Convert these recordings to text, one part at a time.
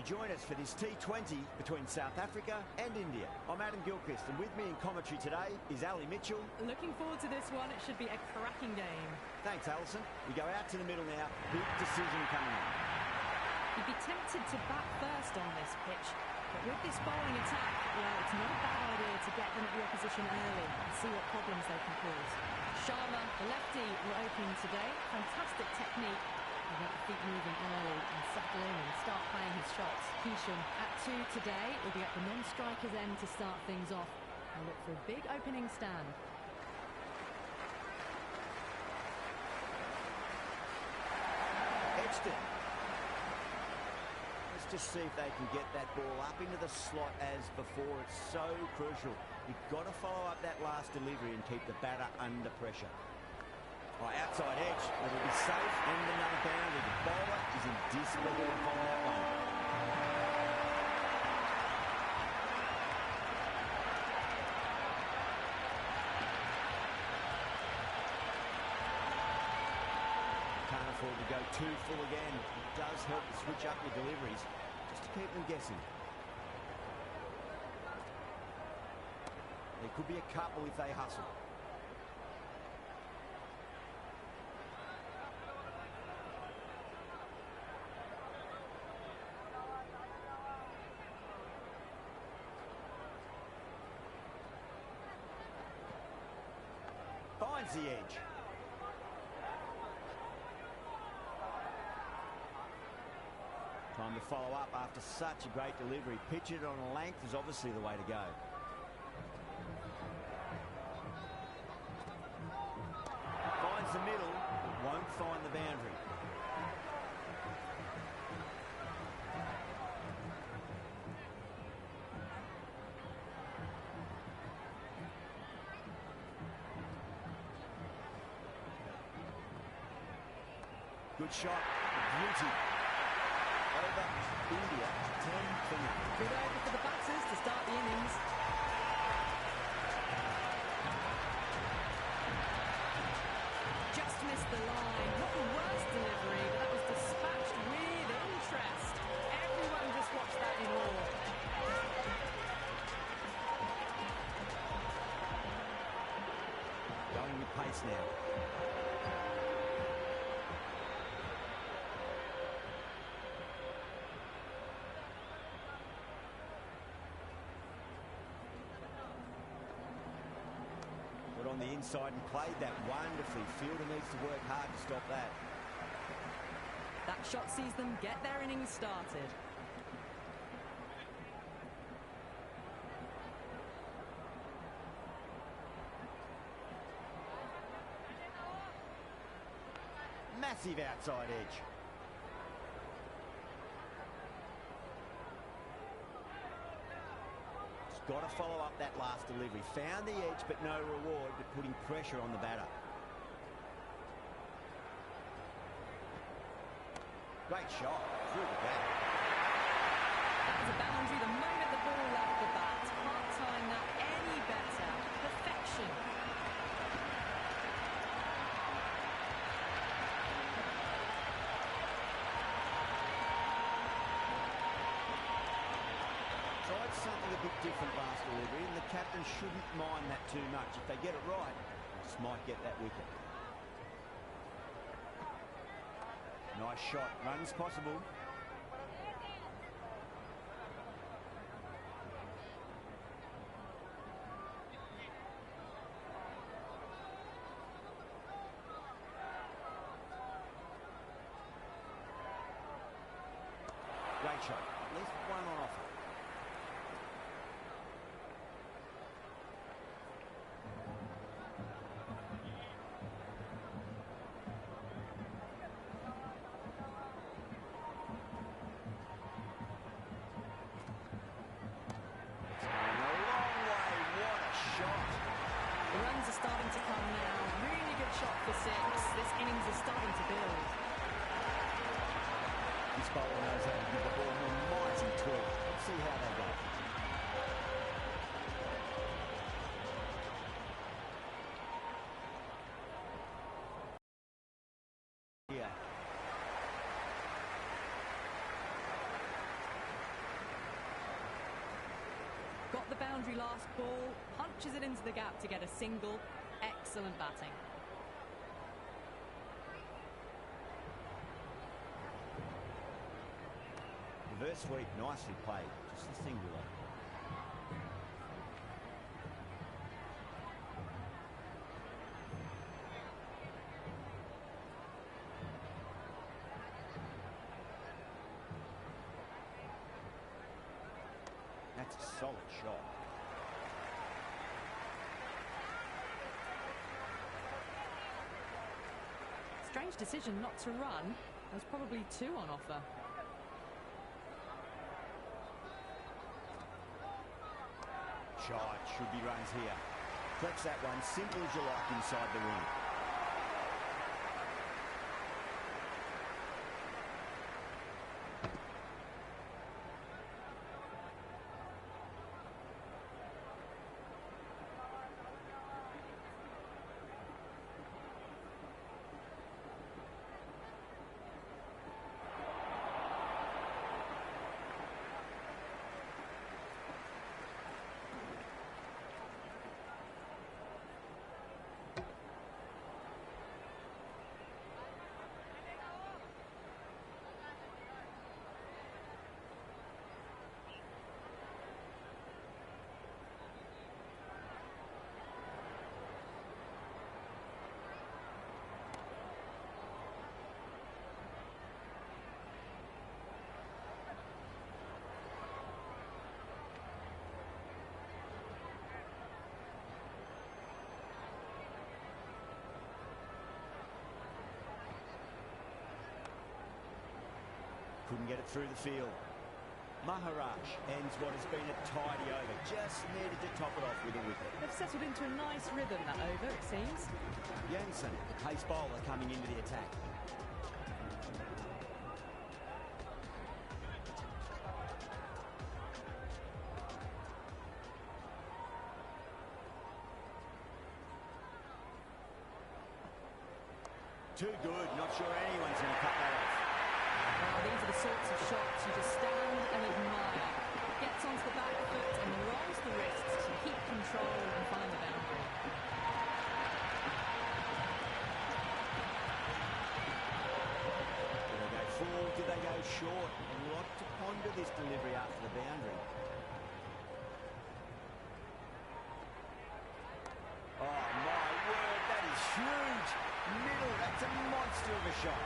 join us for this T20 between South Africa and India. I'm Adam Gilchrist, and with me in commentary today is Ali Mitchell. Looking forward to this one. It should be a cracking game. Thanks, Alison. We go out to the middle now. Big decision coming up. You'd be tempted to bat first on this pitch, but with this bowling attack, well, it's not a bad idea to get them at the opposition early and see what problems they can cause. Sharma, the lefty, will open today. Fantastic technique. He'll get the feet moving early and settle in and start playing his shots. Keesham at 2 today will be at the non-striker's end to start things off and look for a big opening stand. Edged it. Let's just see if they can get that ball up into the slot as before. It's so crucial. You've got to follow up that last delivery and keep the batter under pressure. Oh, outside edge, it'll be safe, and another boundary. The bowler is in disbelief on that one. Can't afford to go too full again. It does help to switch up your deliveries, just to keep them guessing. There could be a couple if they hustle. Finds the edge. Time to follow up after such a great delivery. Pitch it on a length is obviously the way to go. Finds the middle, but won't find the boundary. Good shot, beauty. Over India, 10 for 0. Good over for the batters to start the innings. Just missed the line. Not the worst delivery, but that was dispatched with interest. Everyone just watched that in awe. Going with pace now. On the inside and played that wonderfully. Fielder needs to work hard to stop that. That shot sees them get their innings started. Massive outside edge. Got to follow up that last delivery. Found the edge, but no reward, but putting pressure on the batter. Great shot through the bat. That was a boundary the moment the ball left the bat. Can't time that any better. Perfection. Tried something a bit different last delivery, and the captain shouldn't mind that too much. If they get it right, they just might get that wicket. Nice shot. Runs possible. Great shot. At least one on offer. The runs are starting to come now. Really good shot for 6. This innings is starting to build. This bowler knows how to give the ball an almighty twirl. Let's see how they go. Yeah. boundary last ball, punches it into the gap to get a single. Excellent batting. Reverse sweep, nicely played. Just the singular. That's a solid shot. Strange decision not to run. There's probably two on offer. Shot, should be runs here. Flex that one, simple as you like inside the ring. Couldn't get it through the field. Maharaj ends what has been a tidy over. Just needed to top it off with a wicket. They've settled into a nice rhythm, that over, it seems. Jansen, the pace bowler, coming into the attack. Too good. Not sure anyone's going to cut that off. Well, these are the sorts of shots you just stand and admire. Gets onto the back foot and rolls the wrists to keep control and find the boundary. Did they go full? Did they go short? A lot to ponder this delivery after the boundary. Oh my word, that is huge. Middle, that's a monster of a shot.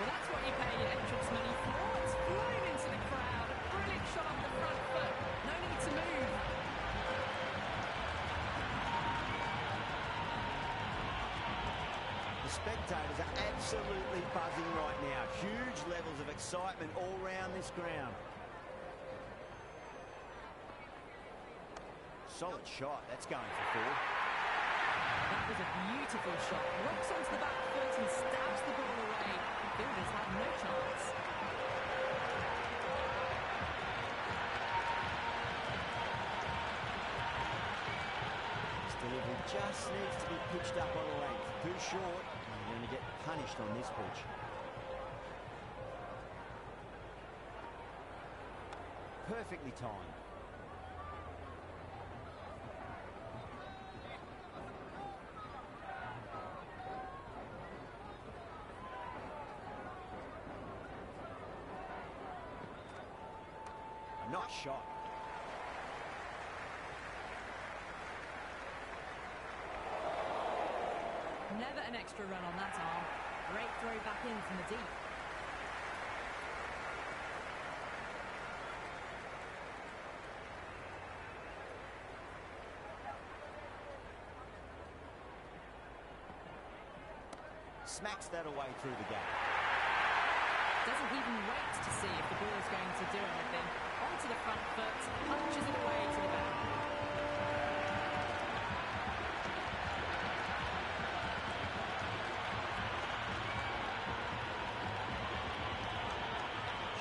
Well, that's what you pay your entrance money for. It's flown into the crowd. A brilliant shot off the front foot. No need to move. The spectators are absolutely buzzing right now. Huge levels of excitement all round this ground. Solid shot. That's going for four. That was a beautiful shot. Rocks onto the back foot and stabs the ball away. Fielders had no chance. This delivery just needs to be pitched up on the length. Too short. You're going to get punished on this pitch. Perfectly timed. Nice shot. Never an extra run on that arm. Great throw back in from the deep. Smacks that away through the gap. Doesn't even wait to see if the ball is going to do anything. Onto the front foot, punches it away to the back.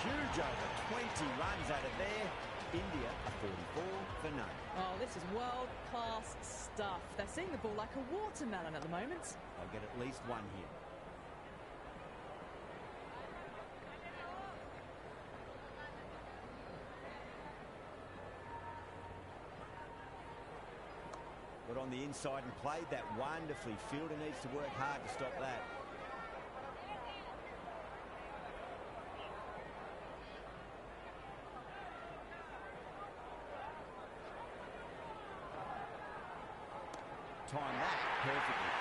Huge over. 20 runs out of there. India are 44 for none. Oh, this is world-class stuff. They're seeing the ball like a watermelon at the moment. They'll get at least one here. on the inside and played that wonderfully. Fielder needs to work hard to stop that. Time that perfectly.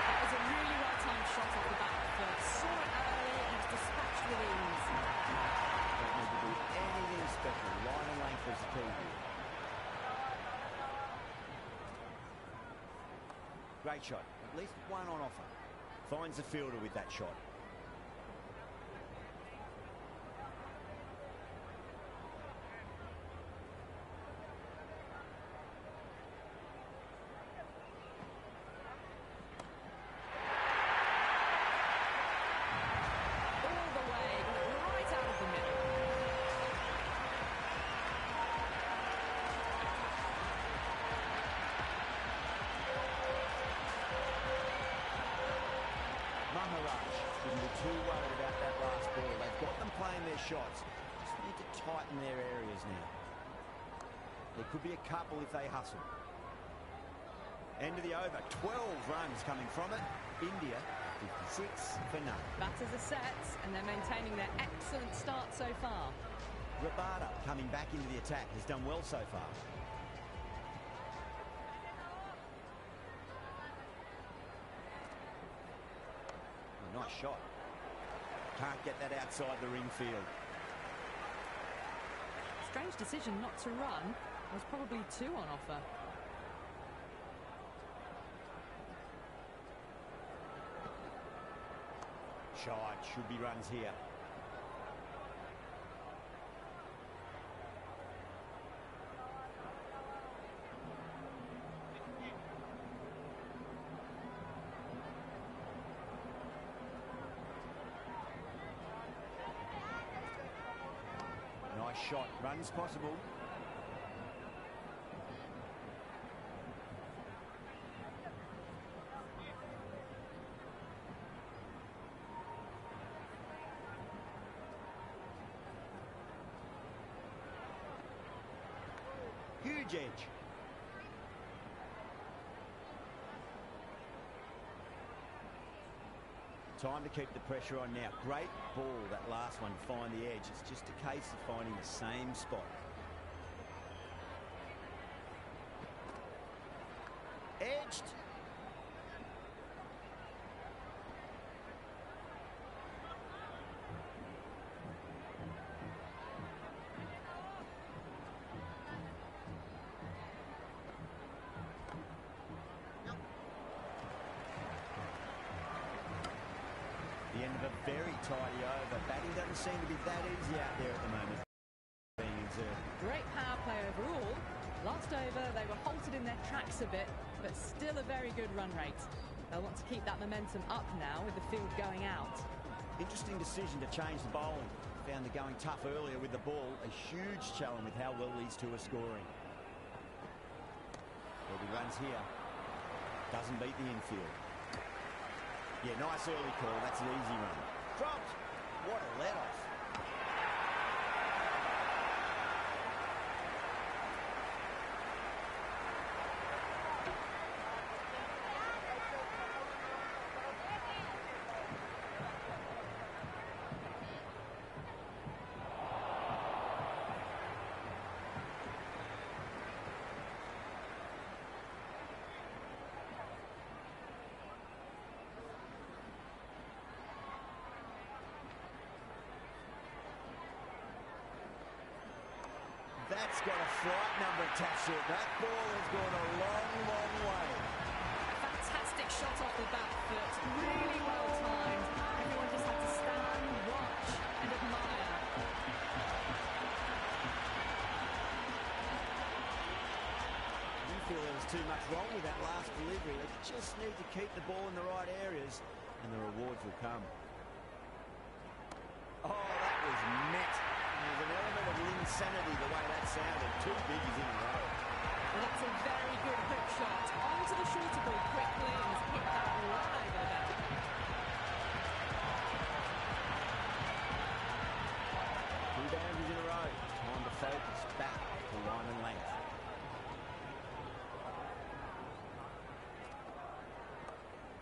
That was a really well-timed shot off the back foot. Saw it early and was dispatched with ease. Don't need to do anything special. Line and length is the key here. Great shot. At least one on offer. Finds the fielder with that shot. Shouldn't be too worried about that last ball. They've got them playing their shots. Just need to tighten their areas now. There could be a couple if they hustle. End of the over. 12 runs coming from it. India 56 for none. Batters are set and they're maintaining their excellent start so far. Rabada coming back into the attack has done well so far. Nice shot. Can't get that outside the ring field. Strange decision not to run. There's probably two on offer. Shot. Should be runs here. Nice shot. Runs possible. Huge edge. Time to keep the pressure on now. Great ball, that last one, find the edge. It's just a case of finding the same spot. Edged. The end of a very tidy over. Batting doesn't seem to be that easy out there at the moment. Being exerted. Great power play overall. Last over, they were halted in their tracks a bit, but still a very good run rate. They'll want to keep that momentum up now with the field going out. Interesting decision to change the bowling. Found the going tough earlier with the ball. A huge challenge with how well these two are scoring. Well, he runs here. Doesn't beat the infield. Yeah, nice early call. That's an easy run. Dropped. What a let-off. That's got a flight number attached to it. That ball has gone a long, long way. A fantastic shot off the back foot. Really well timed. Everyone just had to stand, watch and admire. You feel there was too much wrong with that last delivery. They just need to keep the ball in the right areas and the rewards will come. Oh, that was net. There's an element of insanity the way that sounded. Two biggies in a row. Well, that's a very good hook shot. Onto the shorter ball quickly and has hit that right over the net. Two boundaries in a row. Time to focus back to line and length.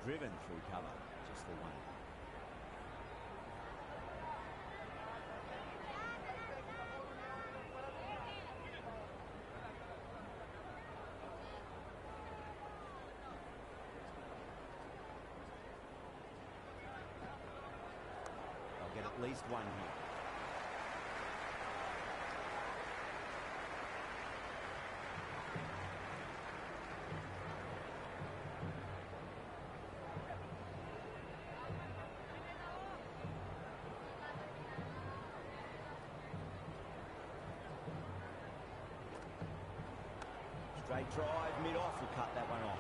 driven through cover, just the one. They'll get at least one here. Straight drive, mid-off, will cut that one off.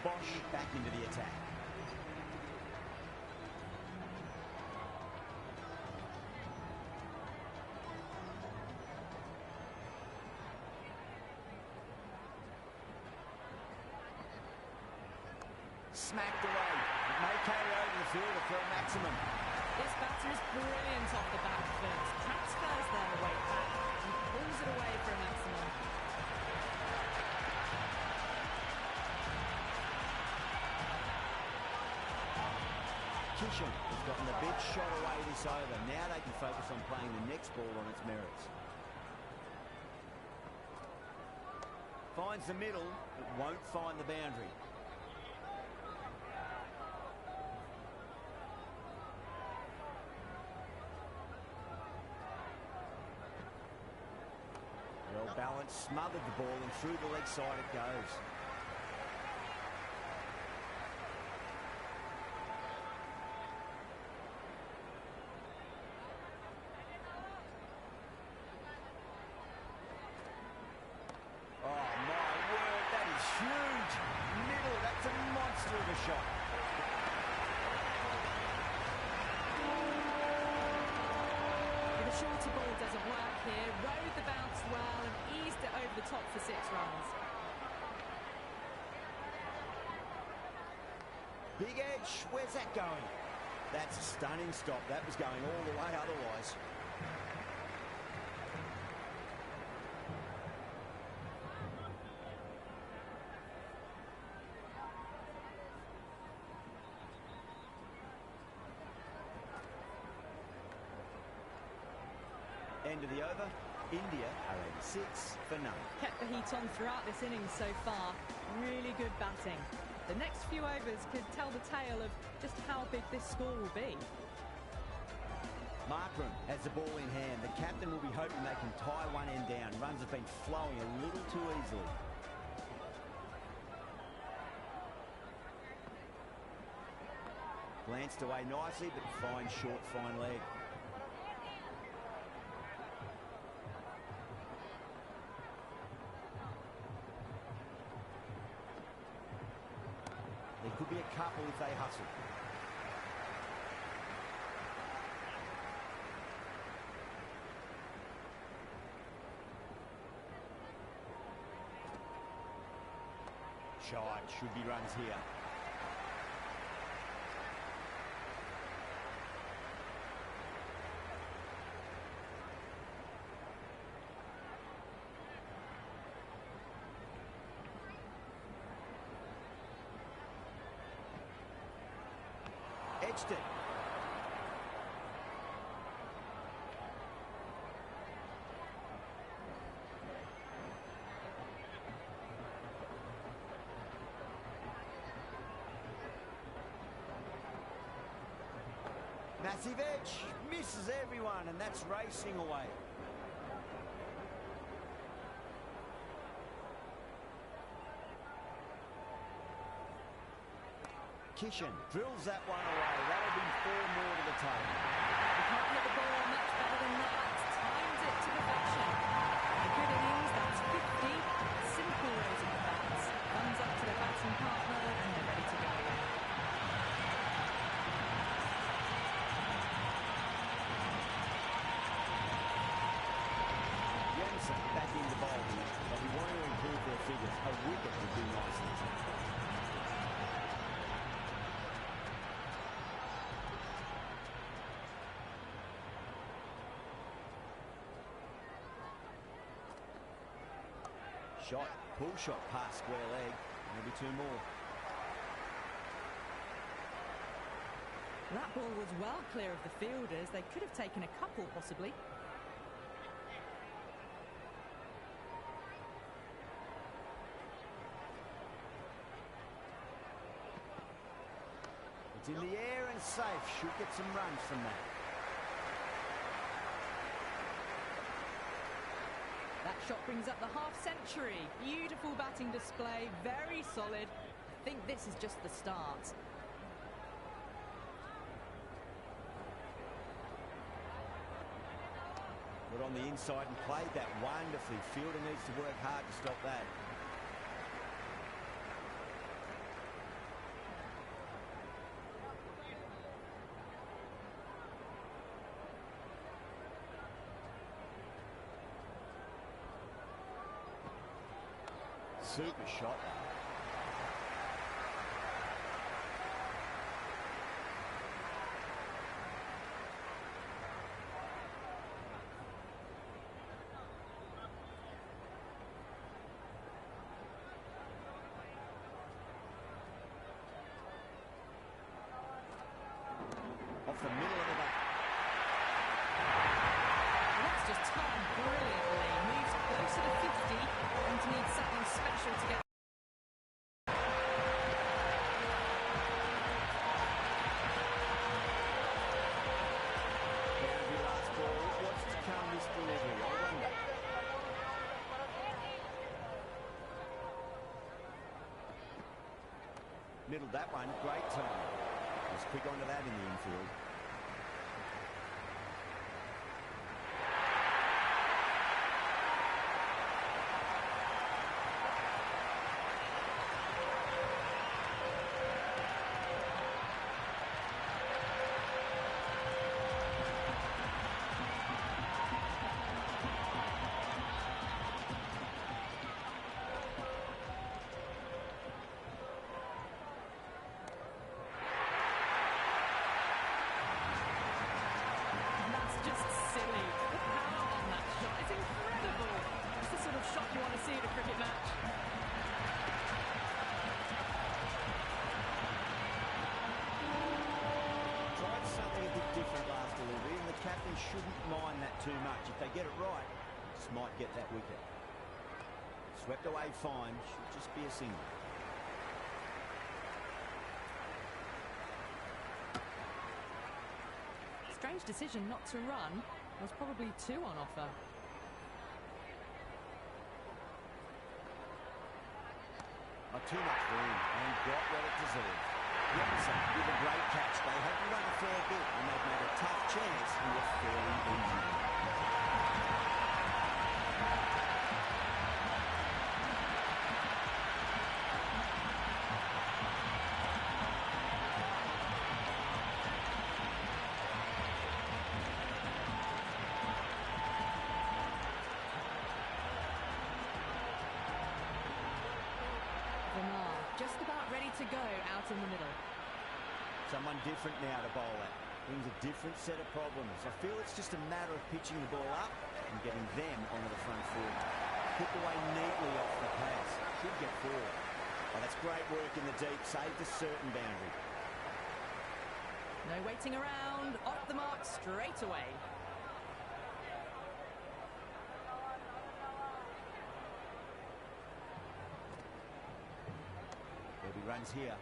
Bosch back into the attack. Smacked away. It may carry over the fielder for a maximum. This batter is brilliant off the back foot. Transfers their weight back and pulls it away for a maximum. Kishan has gotten the big shot away this over. Now they can focus on playing the next ball on its merits. Finds the middle, but won't find the boundary. Well balanced, smothered the ball, and through the leg side it goes. Oh my word, that is huge. Middle, that's a monster of a shot. The shorter ball doesn't work here. Rode the bounce well and eased it over the top for 6 runs. Big edge, where's that going? That's a stunning stop. That was going all the way otherwise. End of the over. India are 86 for none. Kept the heat on throughout this innings so far. Really good batting. The next few overs could tell the tale of just how big this score will be. Markram has the ball in hand. The captain will be hoping they can tie one end down. Runs have been flowing a little too easily. Glanced away nicely, but fine short, fine leg. There could be a couple if they hustle. Shot, should be runs here. Edged it. Massive edge, misses everyone, and that's racing away. Kishan drills that one away. That'll be 4 more to the table. You can't hit the ball much better than that. Timed it to perfection. A good innings, that's 50. Simple raising the bats. Runs up to the batting partner and they're ready to go. Jensen back into bowling. They'll be wanting to improve their figures. A wicket would do nicely. shot. Pull shot past square leg. Maybe two more. That ball was well clear of the fielders. They could have taken a couple, possibly. It's in the air and safe. Should get some runs from that. That shot brings up the half-century. Beautiful batting display, very solid. I think this is just the start. Got on the inside and played that wonderfully. Fielder needs to work hard to stop that. Super shot. Off the middle of the bat. That's just timed brilliantly. Moves closer to 50 and needs something special to get. Boundary last ball. What's to come this delivery? I wonder. Middled that one. Great time. Just quick onto that in the infield. Shouldn't mind that too much. If they get it right, just might get that wicket. Swept away fine. Should just be a single. Strange decision not to run. There was probably two on offer. Not too much room and got what it deserved. Robinson with a great catch. They haven't run a fair bit and they've made a tough chance and a fairly easy one. Just about ready to go out in the middle. Someone different now to bowl at. Brings a different set of problems. I feel it's just a matter of pitching the ball up and getting them onto the front foot. Hooked away neatly off the pass. Should get forward. Oh, that's great work in the deep. Saved a certain boundary. No waiting around. Off the mark straight away. He runs here.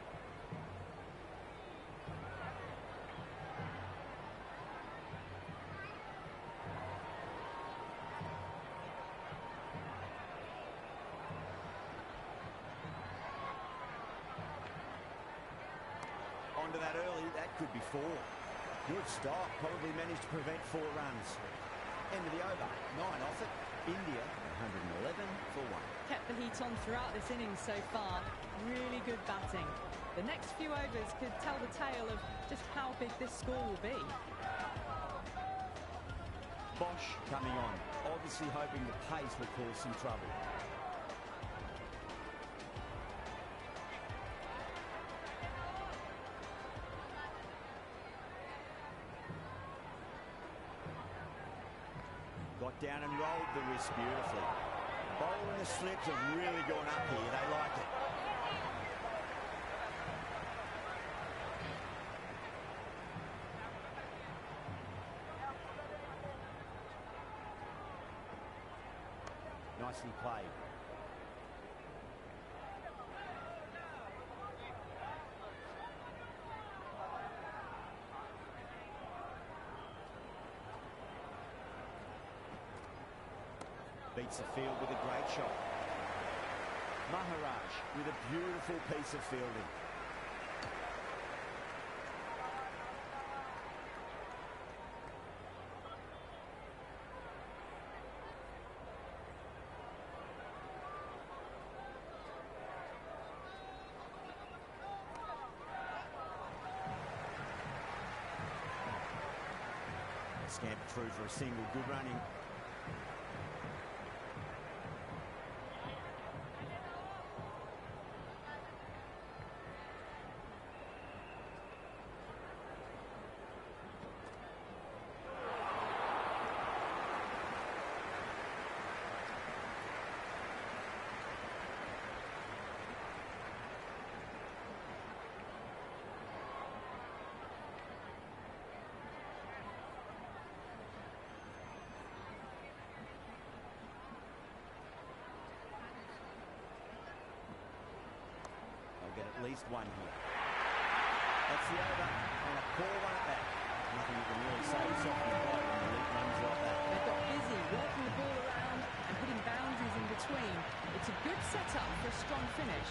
Onto that early. That could be four. Good stop. Probably managed to prevent 4 runs. End of the over. 9 off it. India 111 for 1. Kept the heat on throughout this innings so far. Really good batting. The next few overs could tell the tale of just how big this score will be. Bosch coming on, obviously hoping the pace will cause some trouble. Got down and rolled the wrist beautifully. Bowling the slips have really gone up here. They like it. Nicely played. Beats the field with a great shot. Maharaj with a beautiful piece of fielding. Scampered through for a single, good running. Get at least one here. That's the over, and a poor one at that. Nothing you can really say is off the ball when the lead runs like that. They've got busy working the ball around and putting boundaries in between. It's a good setup for a strong finish.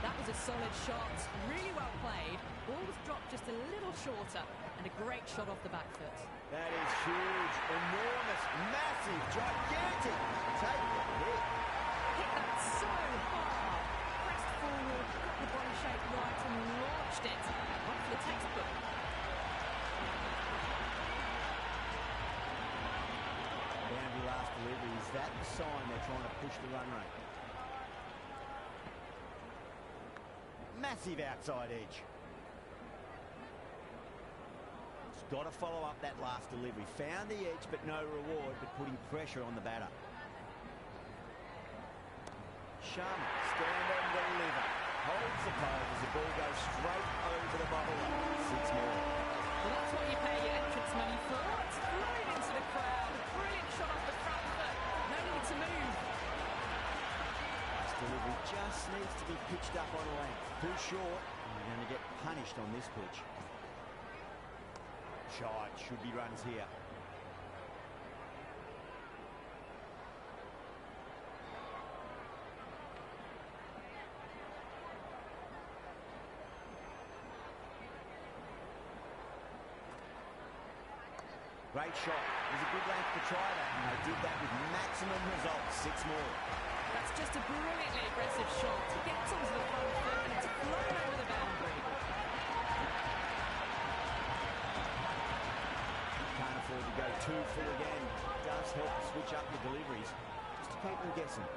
That was a solid shot, really well played. Ball was dropped just a little shorter, and a great shot off the back foot. That is huge, enormous, massive, gigantic. Take the hit. Hit that so hard. Forward, got the body shape right and launched it off the textbook. Boundary last delivery. Is that the sign they're trying to push the run rate? Massive outside edge. He's got to follow up that last delivery. Found the edge but no reward, but putting pressure on the batter. Sharma, stand and deliver. Holds the pole as the ball goes straight over the bubble. 6 more. Well, that's what you pay your entrance money for. It's flying into the crowd. A brilliant shot off the front foot. No need to move. This delivery just needs to be pitched up on length. Too short, and you're going to get punished on this pitch. Shot, should be runs here. Great shot. It was a good length to try that, and they did that with maximum results. 6 more. That's just a brilliantly aggressive shot. It gets onto the front foot and it's flown over the boundary. Can't afford to go too full again. It does help to switch up your deliveries, just to keep them guessing.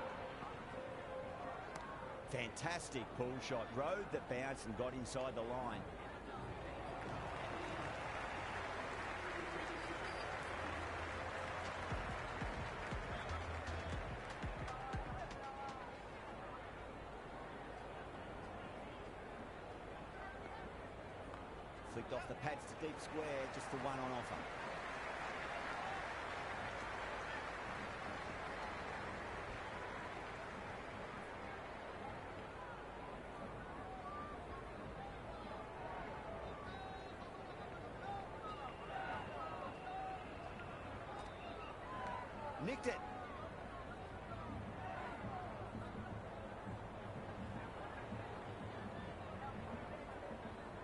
Fantastic pull shot. Rode that bounce and got inside the line. Flicked off the pads to deep square, just the one on offer. Nicked it.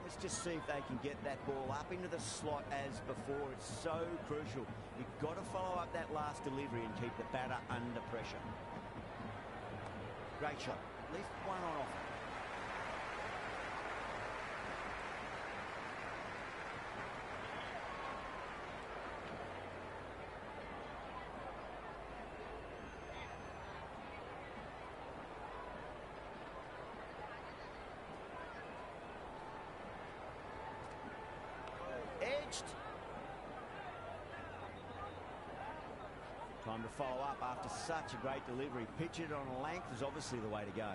Let's just see if they can get that ball up into the slot as before. It's so crucial. You've got to follow up that last delivery and keep the batter under pressure. Great shot. At least one on offer. Edged. Trying Time to follow up after such a great delivery. Pitch it on a length is obviously the way to go.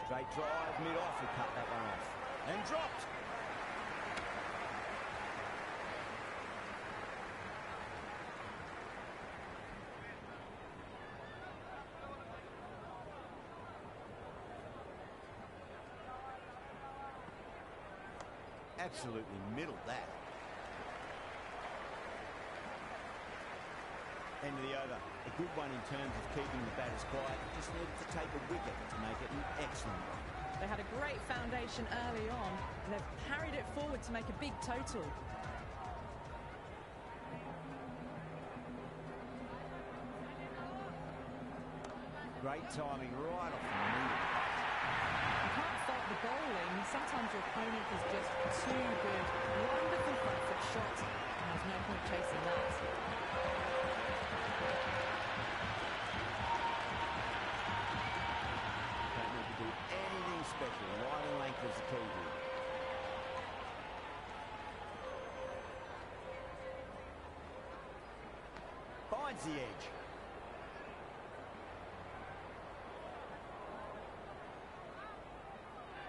Straight drive, mid-off, he cut that one off. And dropped. Absolutely middled that. End of the over. A good one in terms of keeping the batters quiet. Just needed to take a wicket to make it an excellent one. They had a great foundation early on, and they've carried it forward to make a big total. Great timing right off the middle. You can't fault the bowling. Sometimes your opponent is just too good. Wonderful front foot shot, and there's no point chasing that. Don't need to do anything special. Line and length is the key here. Finds the edge.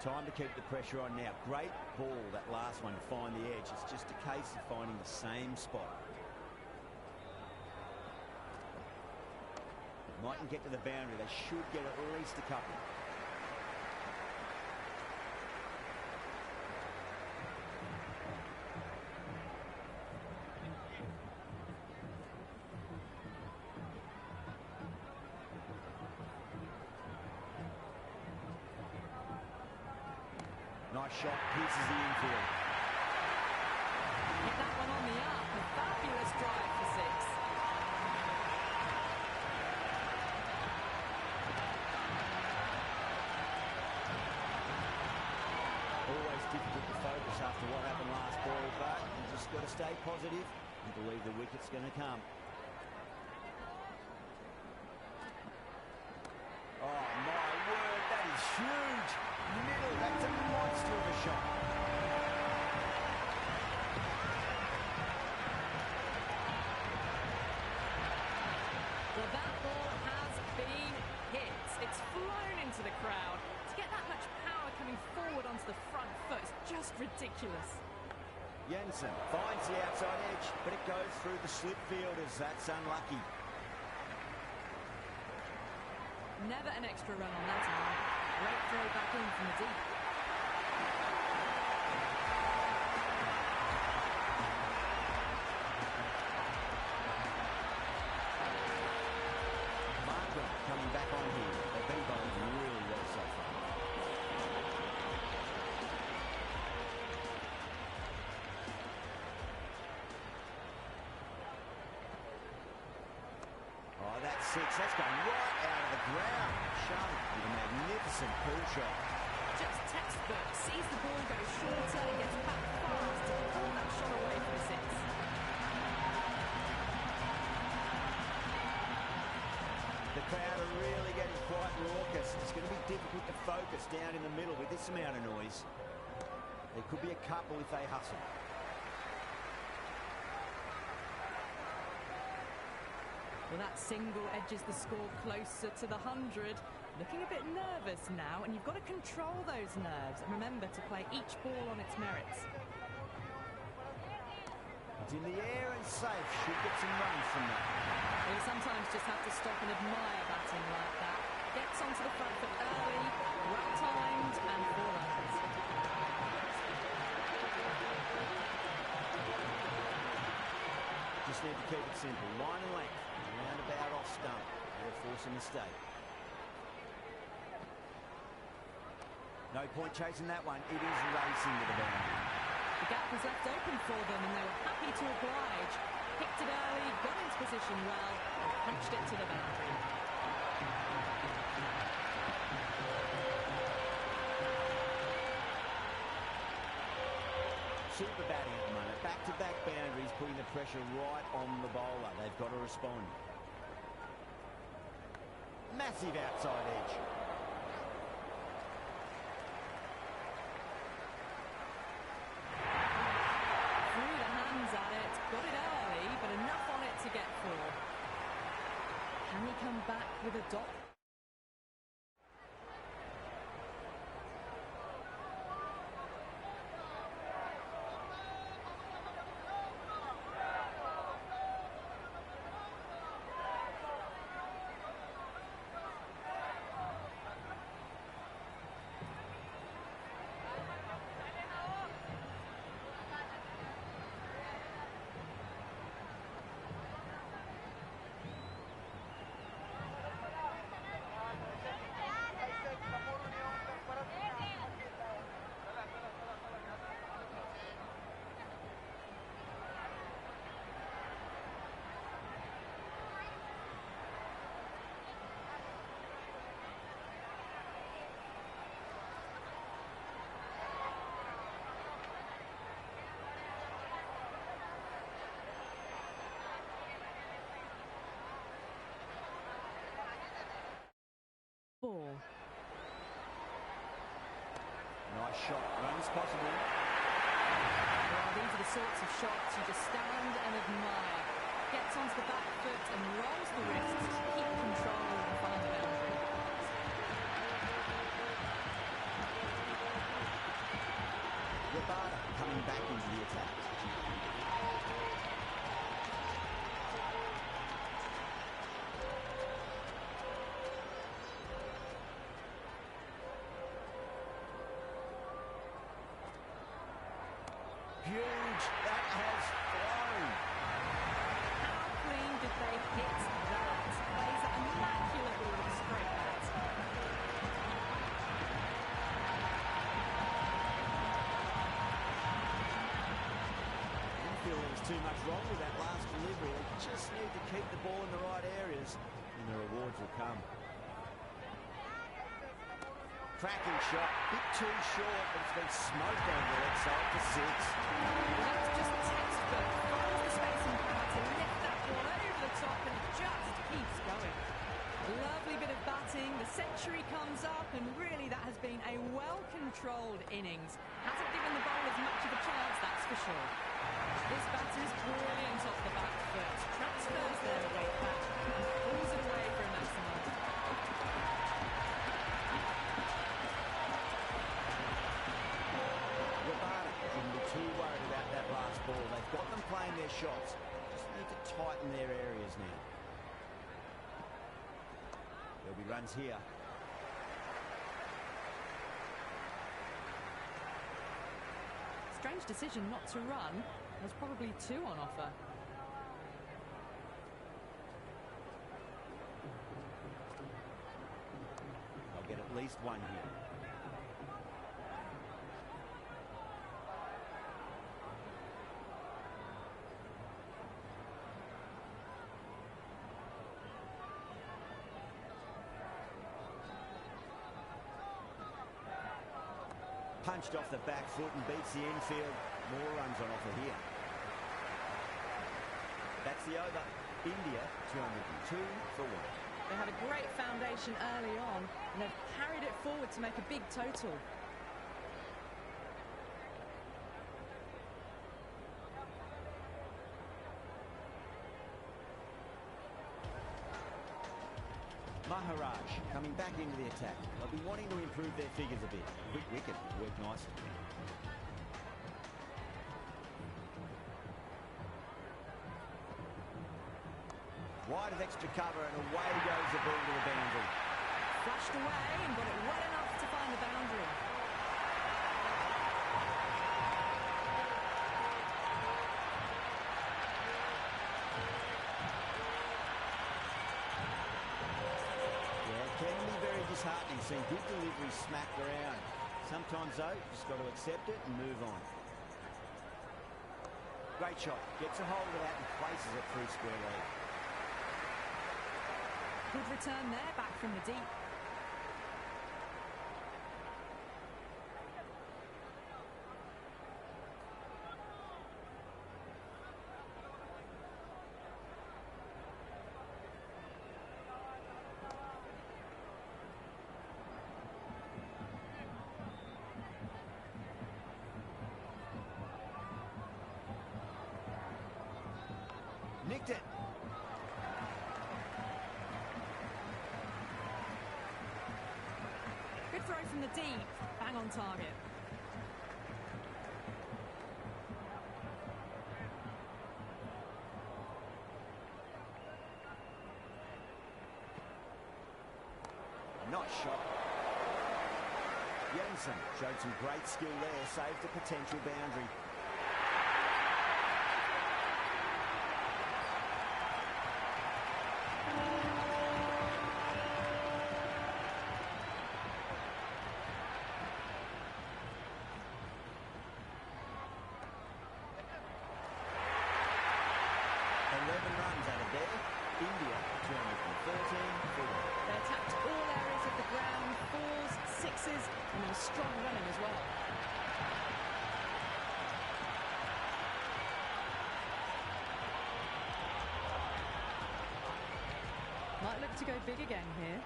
Time to keep the pressure on now. Great ball, that last one, to find the edge. It's just a case of finding the same spot. Mightn't get to the boundary. They should get at least a couple. Nice shot, pierces the infield. Hit that one on the up. A fabulous drive for six. Always difficult to focus after what happened last ball, but you just got to stay positive and believe the wicket's going to come. Oh my word, that is huge. Middle, that's a monster of a shot. Well, that ball has been hit. It's flown into the crowd. To get that much power coming forward onto the front foot is just ridiculous. Jensen finds the outside edge, but it goes through the slip fielders. That's unlucky. Never an extra run on that arm. Great throw back in from the deep. Markham coming back on here. They've been bowling really well so far. Oh, that's six. That's gone right out of the ground. Sharma with a magnificent pull shot. Just textbook. Sees the ball go shorter and gets back fast to pull that shot away from six. The crowd are really getting quite raucous. It's going to be difficult to focus down in the middle with this amount of noise. There could be a couple if they hustle. Well, that single edges the score closer to the 100. Looking a bit nervous now, and you've got to control those nerves and remember to play each ball on its merits. It's in the air and safe. Should get some runs from that. Well, you sometimes just have to stop and admire batting like that. Gets onto the front foot early, well timed, and 4 runs. Just need to keep it simple. Line and length. Roundabout off stump. That'll force a mistake. No point chasing that one. It is racing to the boundary. The gap was left open for them, and they were happy to oblige. Picked it early, got into position well, and punched it to the boundary. Super batting at the moment. Back-to-back boundaries, putting the pressure right on the bowler. They've got to respond. Massive outside edge. Nice shot. Runs possible. Well, these are the sorts of shots you just stand and admire. Gets onto the back foot and rolls the wrists to keep control and find the boundary. Rabada coming back into the attack. Huge. That has flown. How clean did they hit that? Plays that immaculate ball with a straight bat. Didn't feel there was too much wrong with that last delivery. They just need to keep the ball in the right areas and the rewards will come. Cracking shot, bit too short, but it's been smoked over there, so up to 6. That's just textbook. Finds the space and power to lift that ball over the top and it just keeps going. Lovely bit of batting. The century comes up and really that has been a well-controlled innings. Hasn't given the bowlers much of a chance, that's for sure. This batter's brilliant off the back foot. Transfers their weight back and pulls it away for a maximum. Rabada shouldn't be too worried about that last ball. They've got them playing their shots. Just need to tighten their areas now. There'll be runs here. Strange decision not to run. There's probably 2 on offer. They'll get at least 1 here. Punched off the back foot and beats the infield. More runs on offer here. That's the over. India 202 for 1. They had a great foundation early on and they've carried it forward to make a big total. Maharaj coming back into the attack. They'll be wanting to improve their figures a bit. Quick wicket, worked nicely. Wide of extra cover and away goes the ball to the boundary. Flashed away and got it well enough to find the boundary. Disheartening seeing good delivery smacked around. Sometimes though, just got to accept it and move on. Great shot, gets a hold of that and places it through square leg. Good return there, back from the deep. Nicked it. Good throw from the deep. Bang on target. Nice shot. Jensen showed some great skill there, saved a potential boundary. India 213 for 1. They attacked all areas of the ground, 4s, 6s, and there was strong running as well. Might look to go big again here.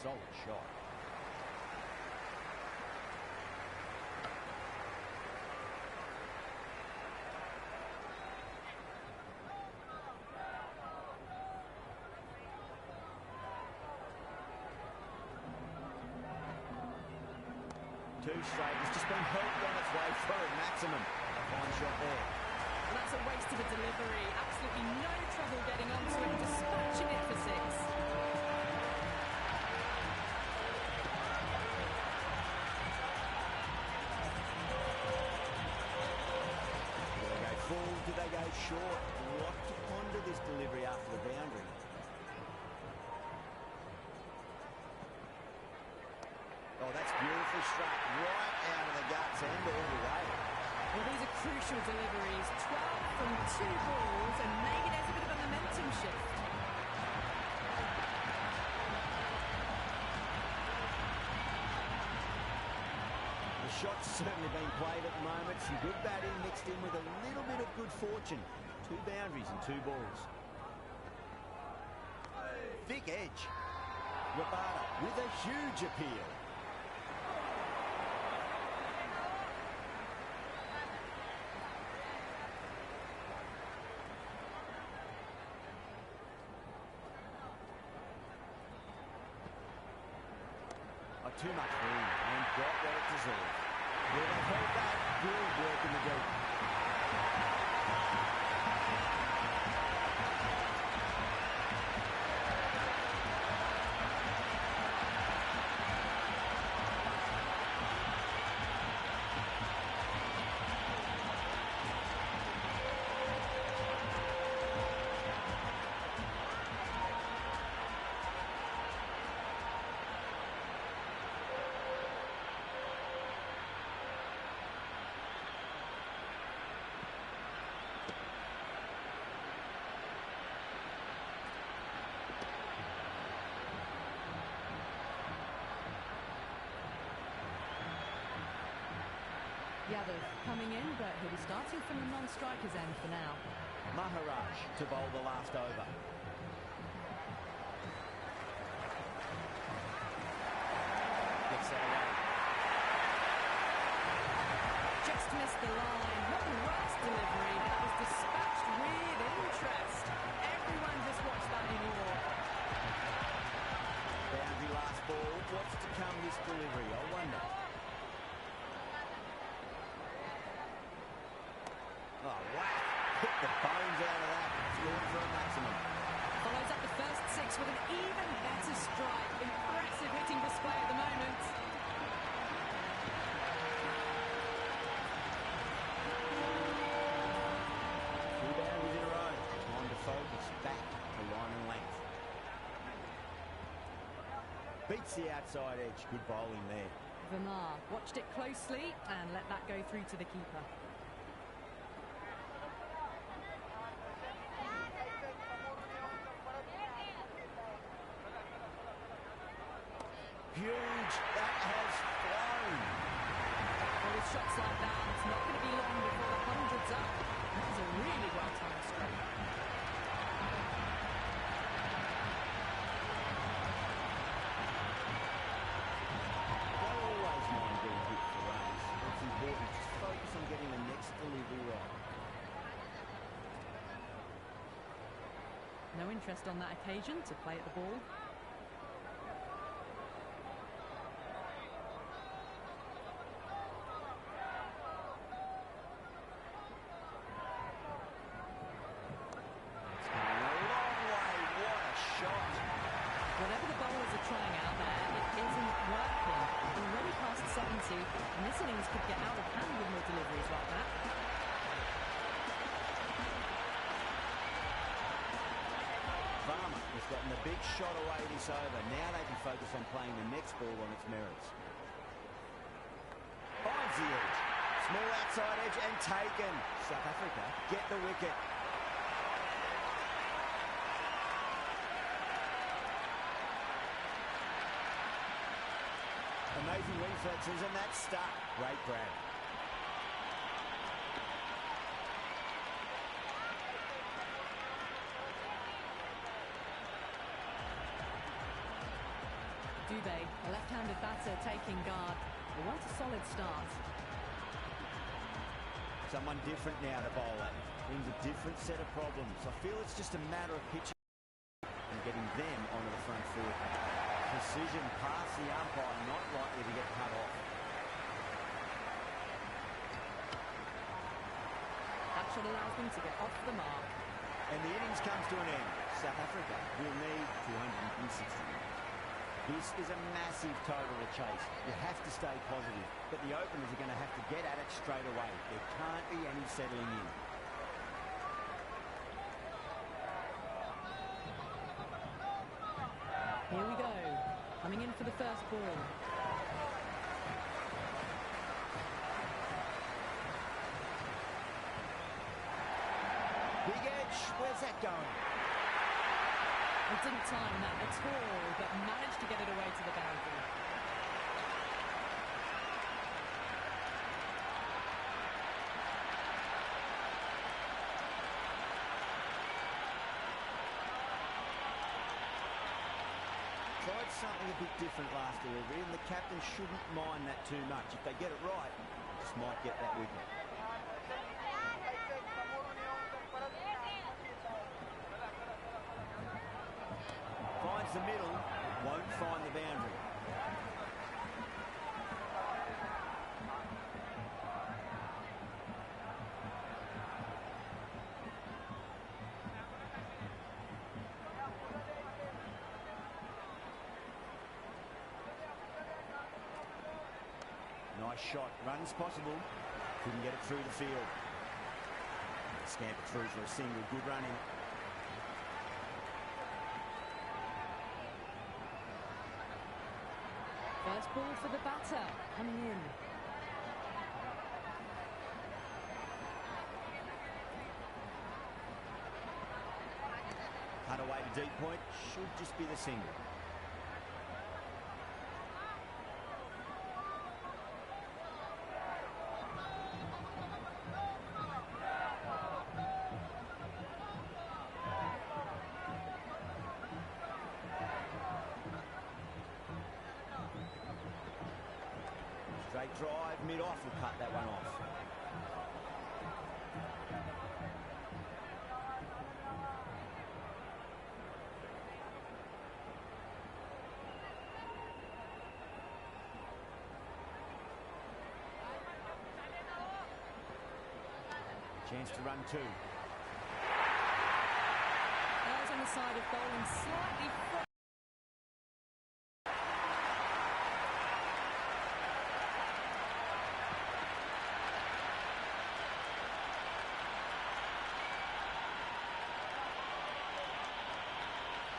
solid shot. Too straight. It's just been helped on its way through. Maximum. A fine shot there. Well, that's a waste of a delivery. Absolutely no trouble getting onto it, dispatching it for 6. Do they go full? Do they go short? What to ponder this delivery after the boundary? Oh, that's beautifully struck right out of the guts and all the way. Well, these are crucial deliveries. 12 from 2 balls, and maybe there's a bit of a momentum shift. The shot's certainly been played at the moment. Some good batting mixed in with a little bit of good fortune. 2 boundaries and 2 balls. Thick edge. Rabada with a huge appeal. Too much room and got what it deserved. Well, they've held that. Good work in the deep. Yadav coming in, but he'll be starting from the non-striker's end for now. Maharaj to bowl the last over. Gets that away. Just missed the line. Not the worst delivery, but that was dispatched with interest. Everyone just watched that in awe. Boundary last ball. What's to come this delivery? I wonder. Oh, wow. Hit the bones out of that. It's good for a maximum. Follows up the first 6 with an even better strike. Impressive hitting display at the moment. Two boundaries in a row. Time to focus back to line and length. Beats the outside edge. Good bowling there. Verma watched it closely and let that go through to the keeper. Huge. That has flown. Well, with shots like that, it's not going to be long before the 100's up. That was a really well-timed stroke. Don't always mind being hit for runs. It's important. Just focus on getting the next delivery right. No interest on that occasion to play at the ball. Whatever the bowlers are trying out there, it isn't working. Already past 70, and this innings could get out of hand with more deliveries like that. Farmer has gotten the big shot away this over. Now they can focus on playing the next ball on its merits. Finds the edge. Small outside edge and taken. South Africa get the wicket. Amazing reflexes, and that's stuck. Great grab. do they? A left-handed batter taking guard. They want a solid start. Someone different now to bowl at. Brings a different set of problems. I feel it's just a matter of pitching and getting them onto the front foot. Precision past the umpire, not likely to get cut off. That should allow them to get off the mark. And the innings comes to an end. South Africa will need 260. This is a massive total to chase. You have to stay positive, but the openers are going to have to get at it straight away. There can't be any settling in. Here we go. Coming in for the first ball. Big edge. Where's that going? He didn't time that at all, but managed to get it away to the boundary. Tried something a bit different last delivery, and the captain shouldn't mind that too much. If they get it right, just might get that wicket. Finds the middle, won't find the boundary. Nice shot, runs possible, couldn't get it through the field. Scamper through for a single, good running. First ball for the batter, coming in. Cut away to deep point, should just be the single. Straight drive, mid-off will cut that one off. Chance to run two. Eyes on the side of bowling slightly front.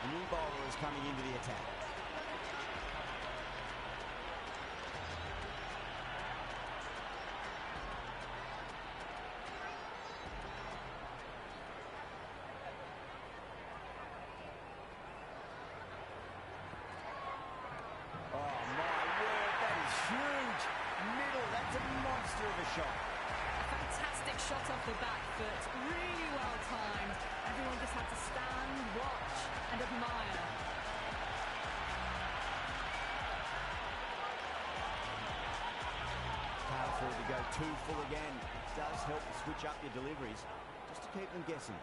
The new bowler is coming into the attack. Oh my word, that is huge. Middle, that's a monster of a shot. Fantastic shot off the back foot, really well timed. Everyone just had to stand, watch and admire. Can't afford to go too full again. It does help to switch up your deliveries, just to keep them guessing.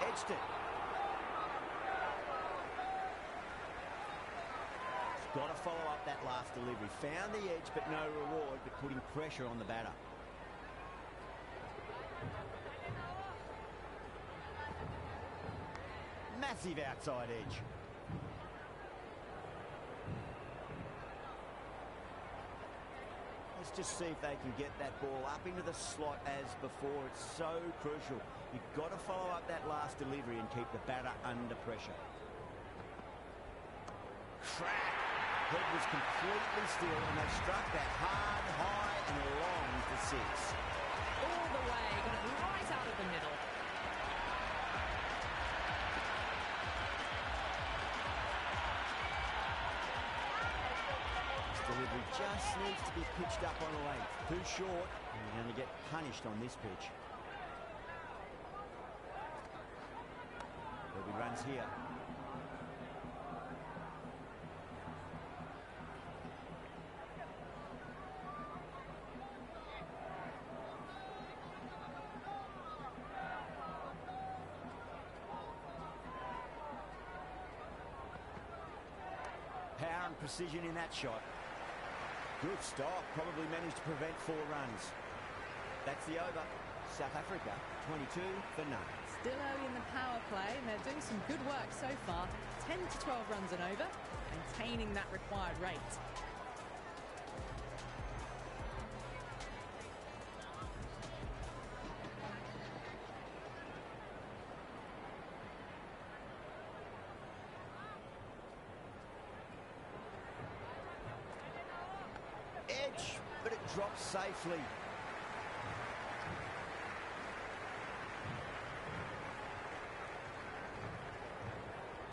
Edged it. Got to follow up that last delivery. Found the edge, but no reward, but putting pressure on the batter. Massive outside edge. Let's just see if they can get that ball up into the slot as before. It's so crucial. You've got to follow up that last delivery and keep the batter under pressure. Crack. Head was completely still, and they struck that hard, high, and long for six. All the way, got it right out of the middle. This delivery just needs to be pitched up on a length. Too short, and you're going to get punished on this pitch. There'll be runs here. Power and precision in that shot. Good stop. Probably managed to prevent 4 runs. That's the over. South Africa, 22 for none. Still early in the power play, and they're doing some good work so far. 10 to 12 runs and over, maintaining that required rate. Edge, but it drops safely.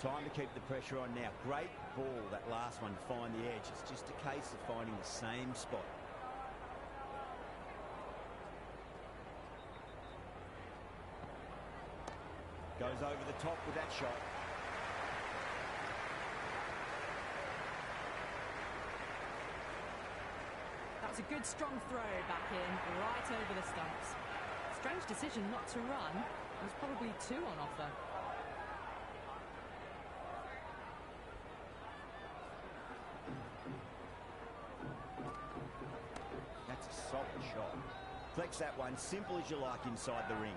Time to keep the pressure on now. Great ball, that last one, to find the edge. It's just a case of finding the same spot. Goes over the top with that shot. That's a good strong throw back in, right over the stumps. Strange decision not to run. There's probably 2 on offer. That's a solid shot. Flex that one, simple as you like inside the ring.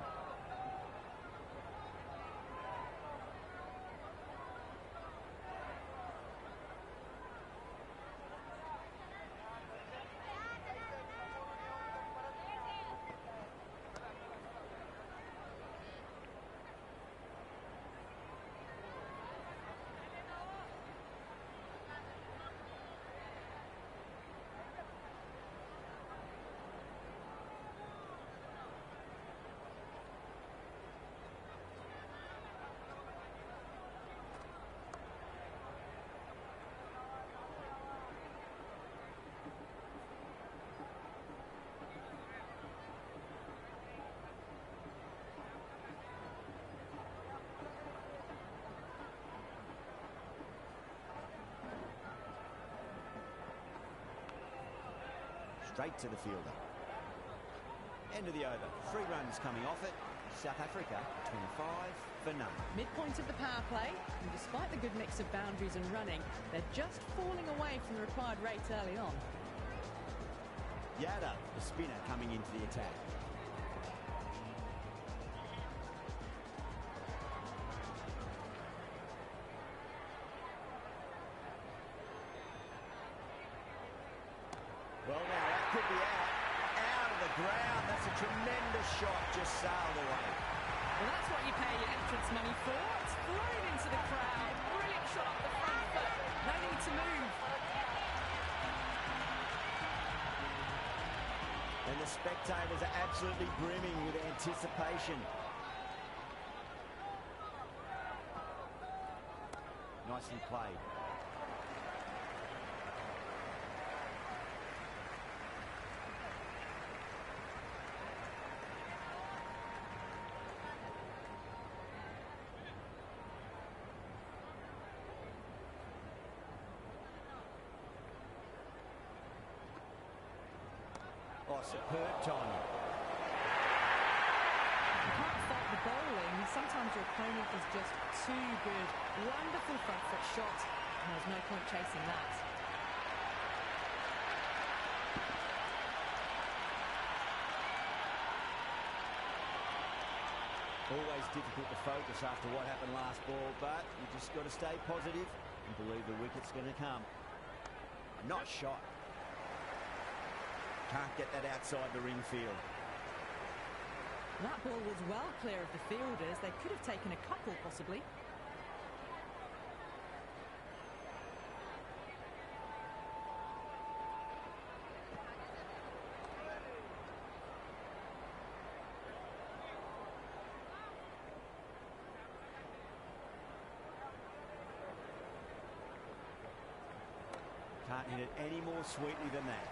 Straight to the fielder. End of the over. 3 runs coming off it. South Africa, 25 for none. Midpoint of the power play, and despite the good mix of boundaries and running, they're just falling away from the required rate early on. Yada, the spinner, coming into the attack. Well, now that could be out of the ground. That's a tremendous shot, just sailed away. Well, that's what you pay your entrance money for. It's thrown into the crowd. Brilliant shot up the front foot. No need to move. And the spectators are absolutely brimming with anticipation. Nicely played. Oh, superb timing. You can't fault the bowling. Sometimes your opponent is just too good. Wonderful front foot shot. And there's no point chasing that. Always difficult to focus after what happened last ball, but you just got to stay positive and believe the wicket's going to come. A nice shot. Can't get that outside the ring field. That ball was well clear of the fielders. They could have taken a couple, possibly. Can't hit it any more sweetly than that.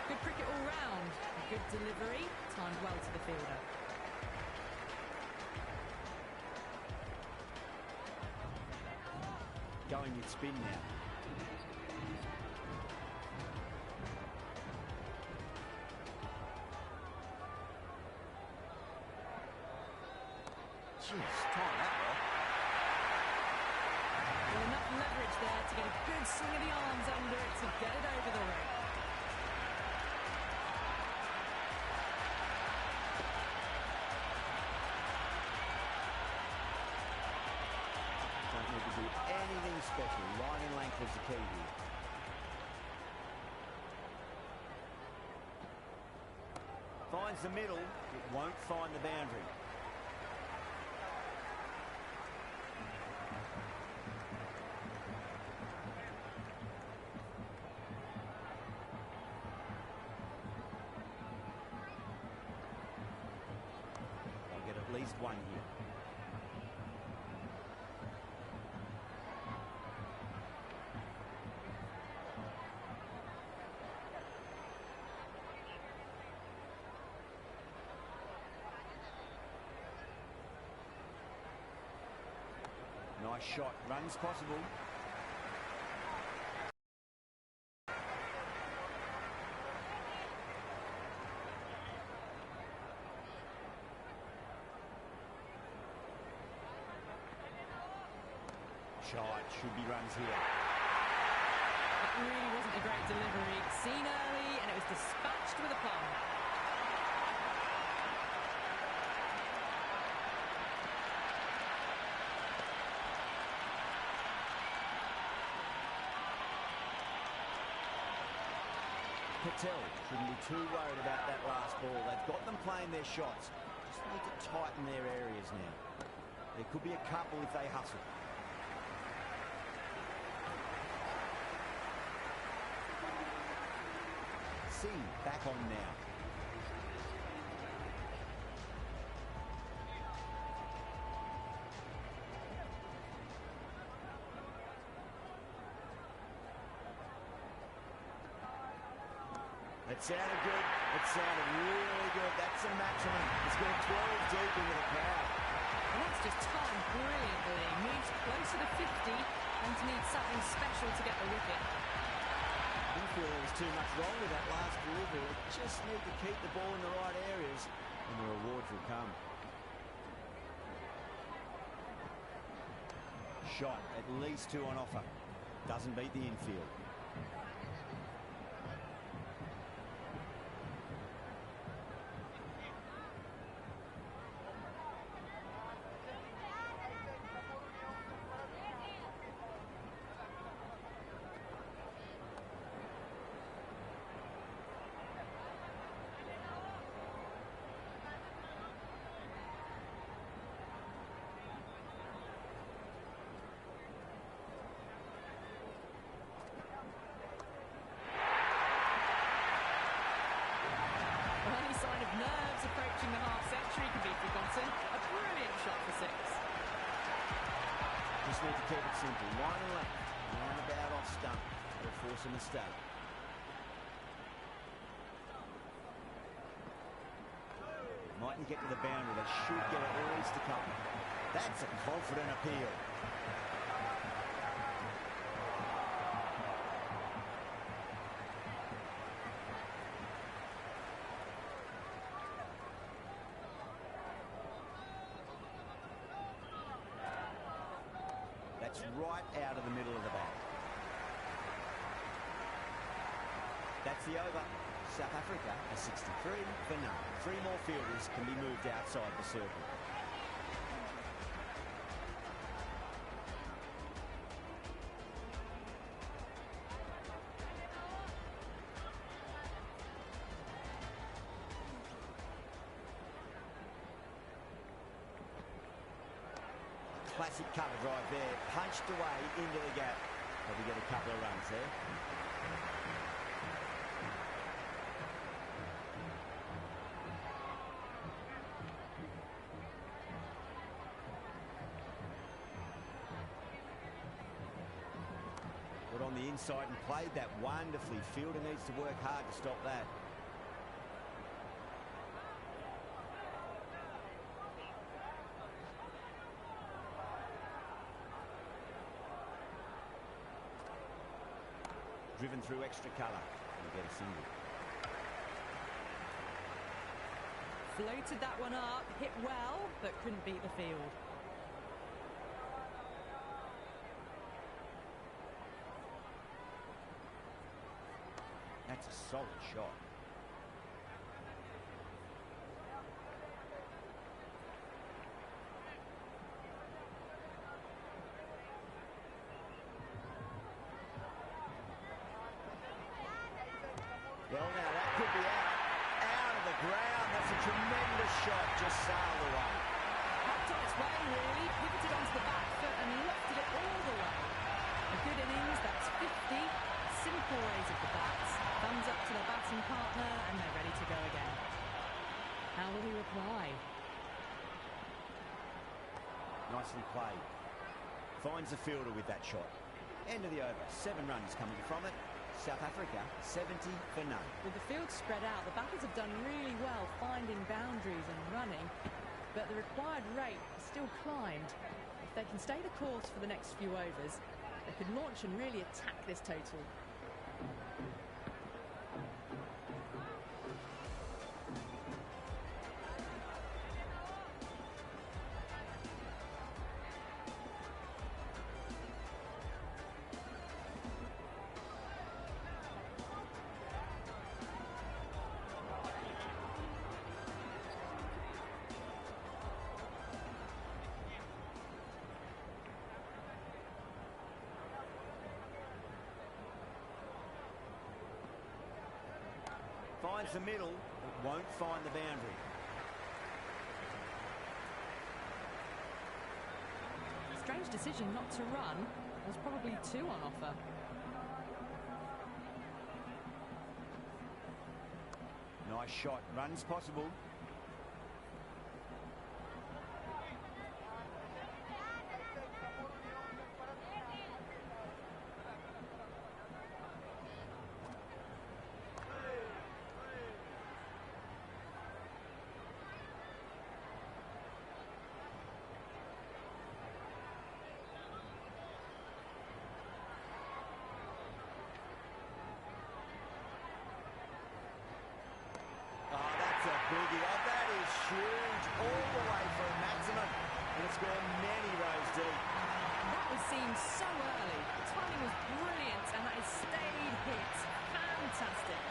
Good cricket all ground. A good delivery, timed well to the fielder. Going with spin now. Jeez, time that well. Well, enough leverage there to get a good swing of the arms under it to get it over the rope. Don't need to do anything special. Line and length is the key here. Finds the middle. It won't find the boundary. At least one here. Nice shot. Runs possible. Shot, should be runs here. That really wasn't a great delivery. Seen early, and it was dispatched with a plum. Patel shouldn't be too worried about that last ball. They've got them playing their shots. Just need to tighten their areas now. There could be a couple if they hustle. Back on now. It sounded good. It sounded really good. That's a maximum. It's going 12 deep into the crowd. And that's just timed brilliantly. Moves closer to 50 and to need something special to get the wicket. I didn't feel there was too much wrong with that last delivery. They just need to keep the ball in the right areas and the rewards will come. Shot, at least two on offer. Doesn't beat the infield. Just need to keep it simple. Line and length. Roundabout off stump. That'll force a mistake. Mightn't get to the boundary. They should get at least a couple. That's a confident appeal. That's right out of the middle of the bat. That's the over. South Africa are 63 for none. Three more fielders can be moved outside the circle. Classic cover drive there, punched away into the gap. Probably get a couple of runs there. Got on the inside and played that wonderfully. Fielder needs to work hard to stop that. driven through extra colour and get a single. Floated that one up, hit well, but couldn't beat the field. That's a solid shot. Well, now that could be out of the ground. That's a tremendous shot, just sailed away. Hopped on its way, really, pivoted onto the back foot and lifted it all the way. A good innings, that's 50. Simple raise of the bats. Thumbs up to the batting partner, and they're ready to go again. How will he reply? Nicely played. Finds the fielder with that shot. End of the over. 7 runs coming from it. South Africa, 70 for none. With the field spread out, the batters have done really well finding boundaries and running, but the required rate has still climbed. If they can stay the course for the next few overs, they could launch and really attack this total. Finds the middle, but won't find the boundary. Strange decision not to run. There's probably 2 on offer. Nice shot. Runs possible. Boogie. Oh, that is huge. All the way for a maximum. And it's gone many rows deep. That was seen so early. The timing was brilliant, and that is stayed hit. Fantastic.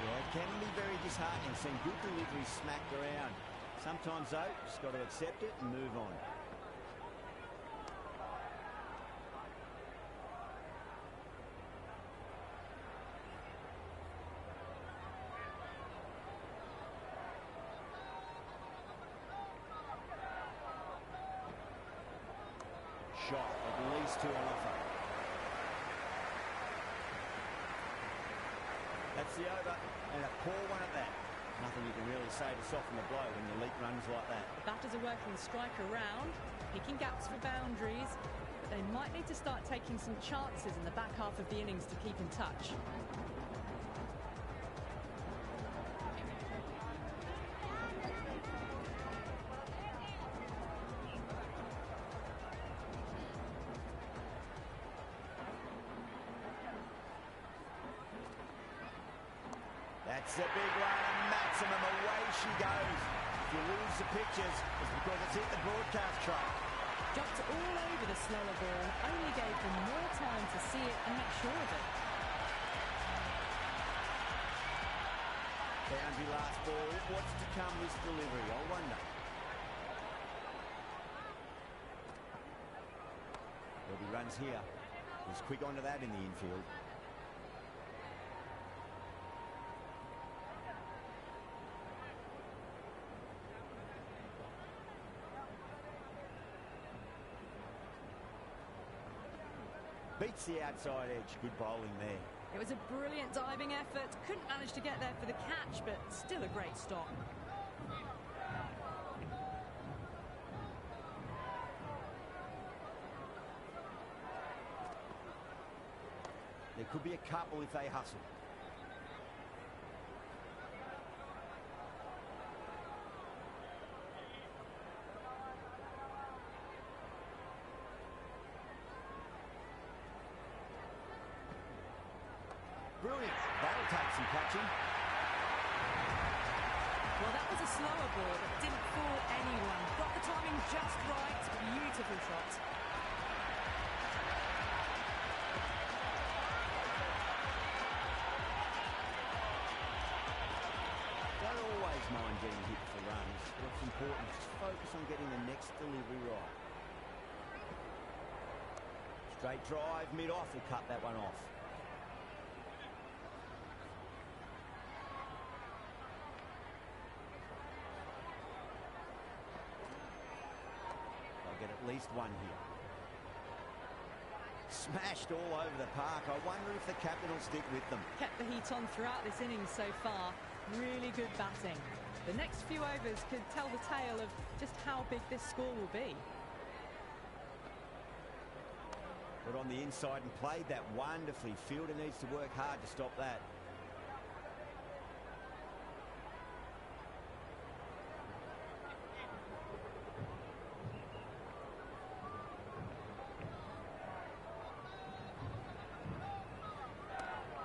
Yeah, it can be very disheartening seeing good deliveries smacked around. Sometimes, though, just got to accept it and move on. Shot, at least 2 on offer. That's the over, and a poor one at that. Nothing you can really say to soften the blow when you leak runs like that. The batters are working the strike around, picking gaps for boundaries, but they might need to start taking some chances in the back half of the innings to keep in touch. That's a big one, and maximum, away she goes. If you lose the pictures, it's because it's hit the broadcast truck. Jumped all over the slower ball, only gave them more time to see it and make sure of it. Boundary last ball. What's to come this delivery? I wonder. There'll be runs here. He's quick onto that in the infield. Beats the outside edge. Good bowling there. It was a brilliant diving effort. Couldn't manage to get there for the catch, but still a great stop. There could be a couple if they hustle. Brilliant. That'll take some catching. Well, that was a slower ball that didn't fool anyone. Got the timing just right. Beautiful shot. Don't always mind getting hit for runs. What's important is just focus on getting the next delivery right. Straight drive, mid-off, will cut that one off. They'll get at least one here. Smashed all over the park. I wonder if the captain will stick with them. Kept the heat on throughout this innings so far. Really good batting. The next few overs could tell the tale of just how big this score will be. Got on the inside and played that wonderfully. Fielder needs to work hard to stop that.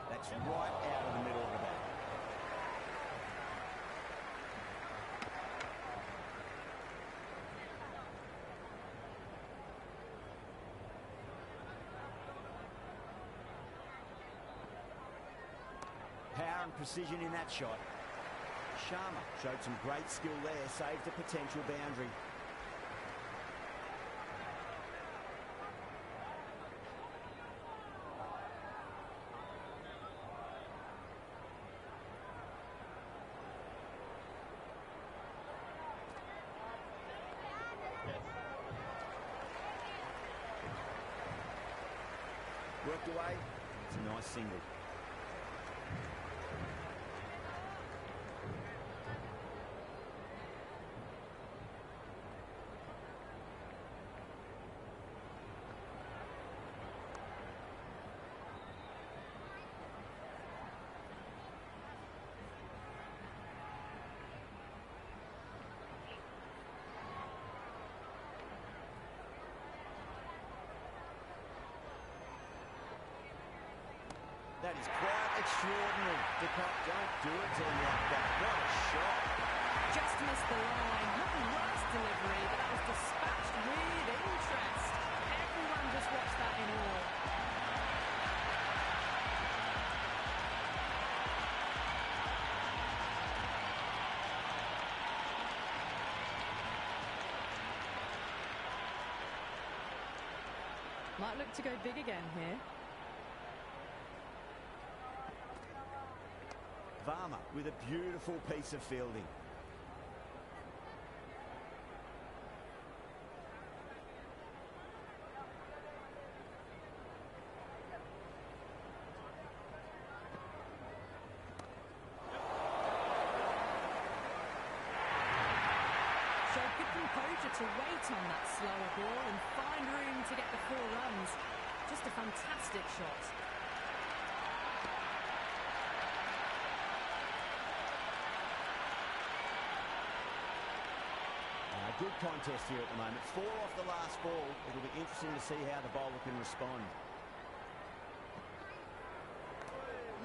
That's right out of the middle of the bat. Power and precision in that shot. Sharma showed some great skill there, saved a potential boundary. Worked away. It's a nice single. That is quite extraordinary. Don't do it to him like that. What a shot. Just missed the line. Not the worst delivery, but that was dispatched with interest. Everyone just watched that in awe. Might look to go big again here. Varma with a beautiful piece of fielding. Showed good composure to wait on that slower ball and find room to get the 4 runs. Just a fantastic shot. Good contest here at the moment. 4 off the last ball. It'll be interesting to see how the bowler can respond.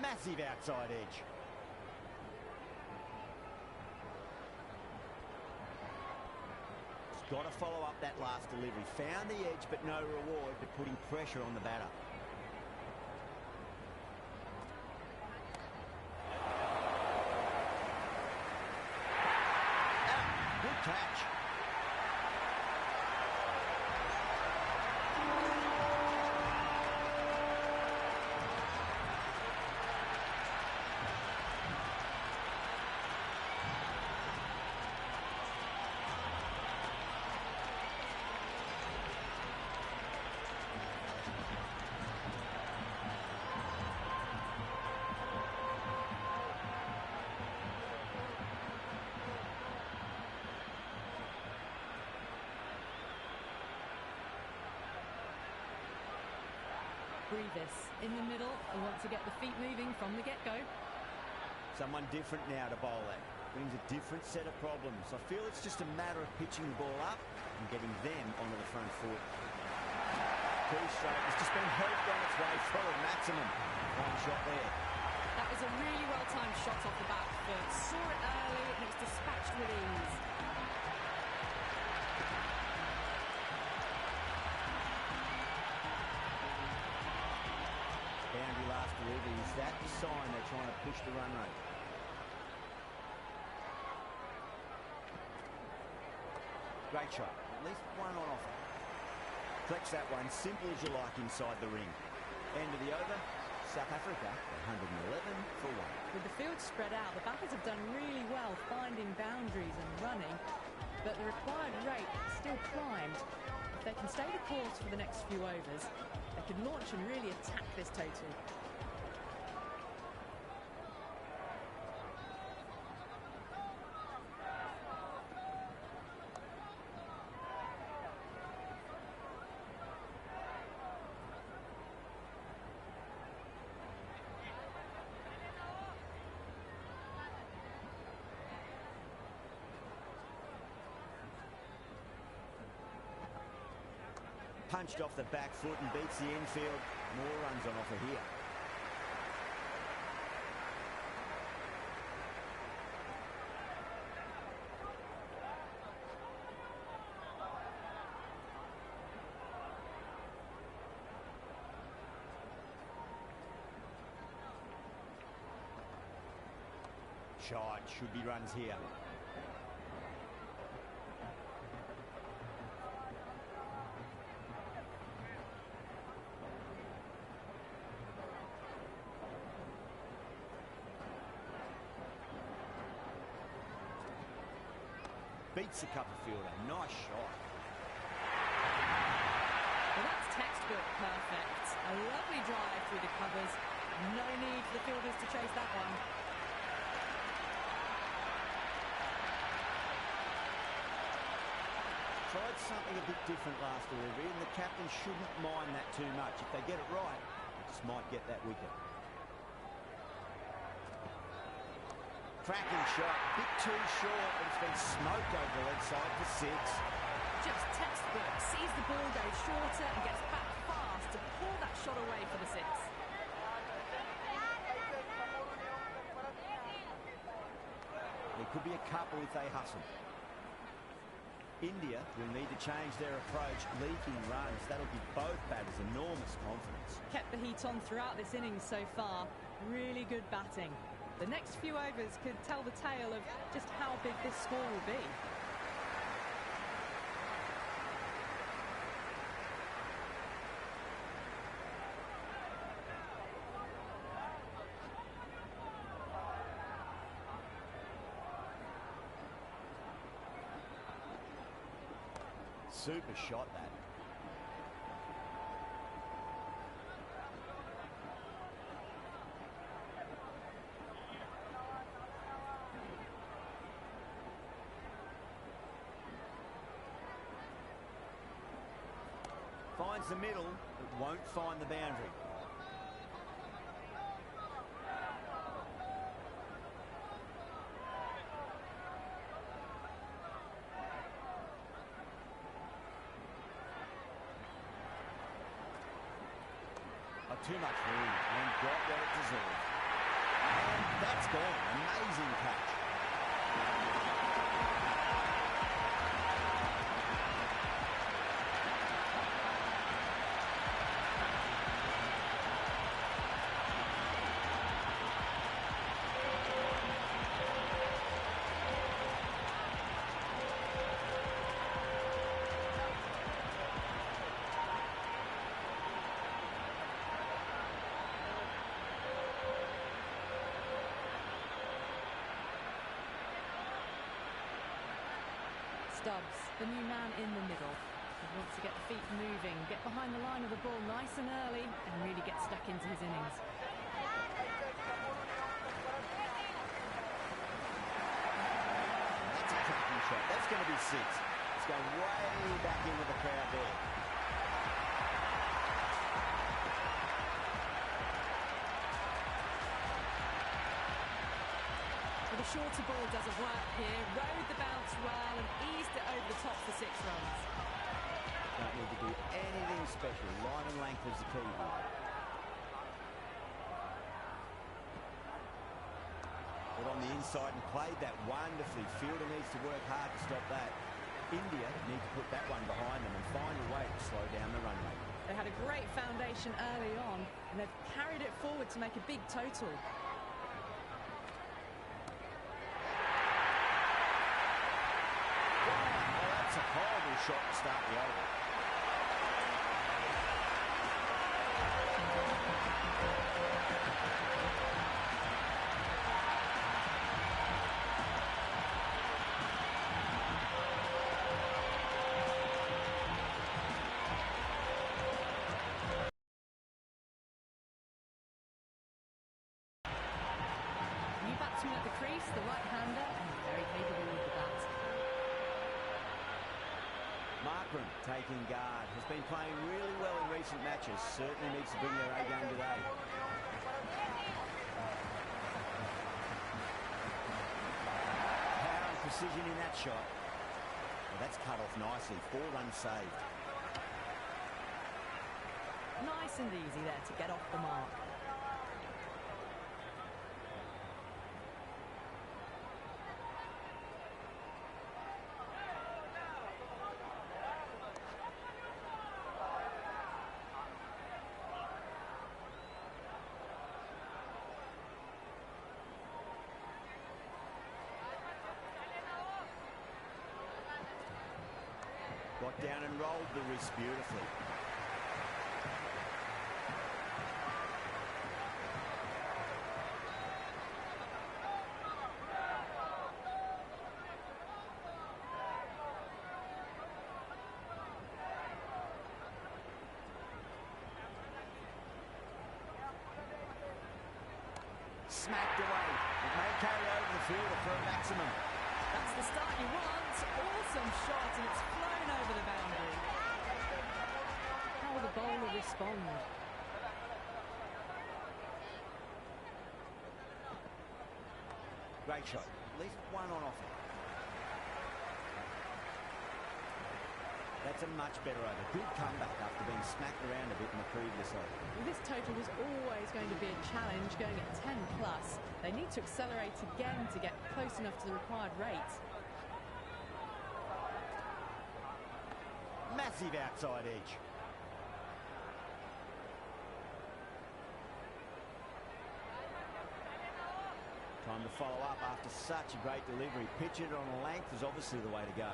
Massive outside edge. He's got to follow up that last delivery. Found the edge, but no reward, but putting pressure on the batter. Good catch. Brevis in the middle. We want to get the feet moving from the get-go. Someone different now to bowl at. Brings a different set of problems. I feel it's just a matter of pitching the ball up and getting them onto the front foot. Too straight. It's just been helped on its way through a maximum. Fine shot there. was a really well-timed shot off the back foot. Saw it early and it was dispatched with ease. Boundary last delivery. Is that the sign they're trying to push the run rate? Great shot. At least one on offer. Collects that one. Simple as you like inside the ring. End of the over. South Africa, 111 for 1. With the field spread out, the batters have done really well finding boundaries and running, but the required rate still climbed. If they can stay the course for the next few overs, they can launch and really attack this total. Punched off the back foot and beats the infield. More runs on offer here. Shot. Should be runs here. Beats the cover fielder. Nice shot. Well, that's textbook perfect. A lovely drive through the covers. No need for the fielders to chase that one. Tried something a bit different last delivery, and the captain shouldn't mind that too much. If they get it right, they just might get that wicket. Cracking shot, a bit too short, but it's been smoked over the leg side for 6. Just textbook, sees the ball go shorter and gets back fast to pull that shot away for the 6. There could be a couple if they hustle. India will need to change their approach, leaking runs. That'll give both batters enormous confidence. Kept the heat on throughout this innings so far. Really good batting. The next few overs could tell the tale of just how big this score will be. Super shot, that. Finds the middle, but won't find the boundary. Too much room and got what it deserved. And that's gone. Amazing catch. Stubbs, the new man in the middle. He wants to get the feet moving, get behind the line of the ball nice and early, and really get stuck into his innings. That's a cracking shot. That's going to be 6. It's going way back into the crowd there. The shorter ball doesn't work here. Rode the bounce well and eased it over the top for 6 runs. Don't need to do anything special. Line and length is the key here. inside and played that wonderfully. Fielder needs to work hard to stop that. India need to put that one behind them and find a way to slow down the run rate. They had a great foundation early on, and they've carried it forward to make a big total. Oh, that's a horrible shot to start the over. New batsman at the crease, the right-hander, and very capable with the bat. Markram taking guard, has been playing really well in recent matches, certainly needs to bring their A game today. Power and precision in that shot. Well, that's cut off nicely, 4 runs saved. Nice and easy there to get off the mark. Got down and rolled the wrist beautifully. Smacked away. It may carry over the fielder for a maximum. That's the start you want. Awesome shot, and it's flown over the boundary. How will the bowler respond? Great shot. At least one on offer. That's a much better over. Good comeback after being smacked around a bit in the previous over. Well, this total was always going to be a challenge, going at 10 plus. They need to accelerate again to get close enough to the required rate. Massive outside edge. Time to follow up after such a great delivery. Pitch it on a length is obviously the way to go.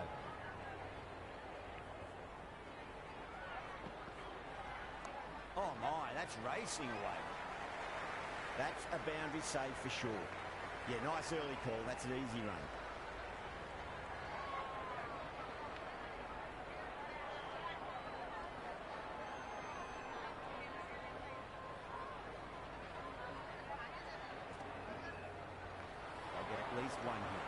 Oh my, that's racing away. That's a boundary save for sure. Yeah, nice early call. That's an easy run. They'll get at least one here.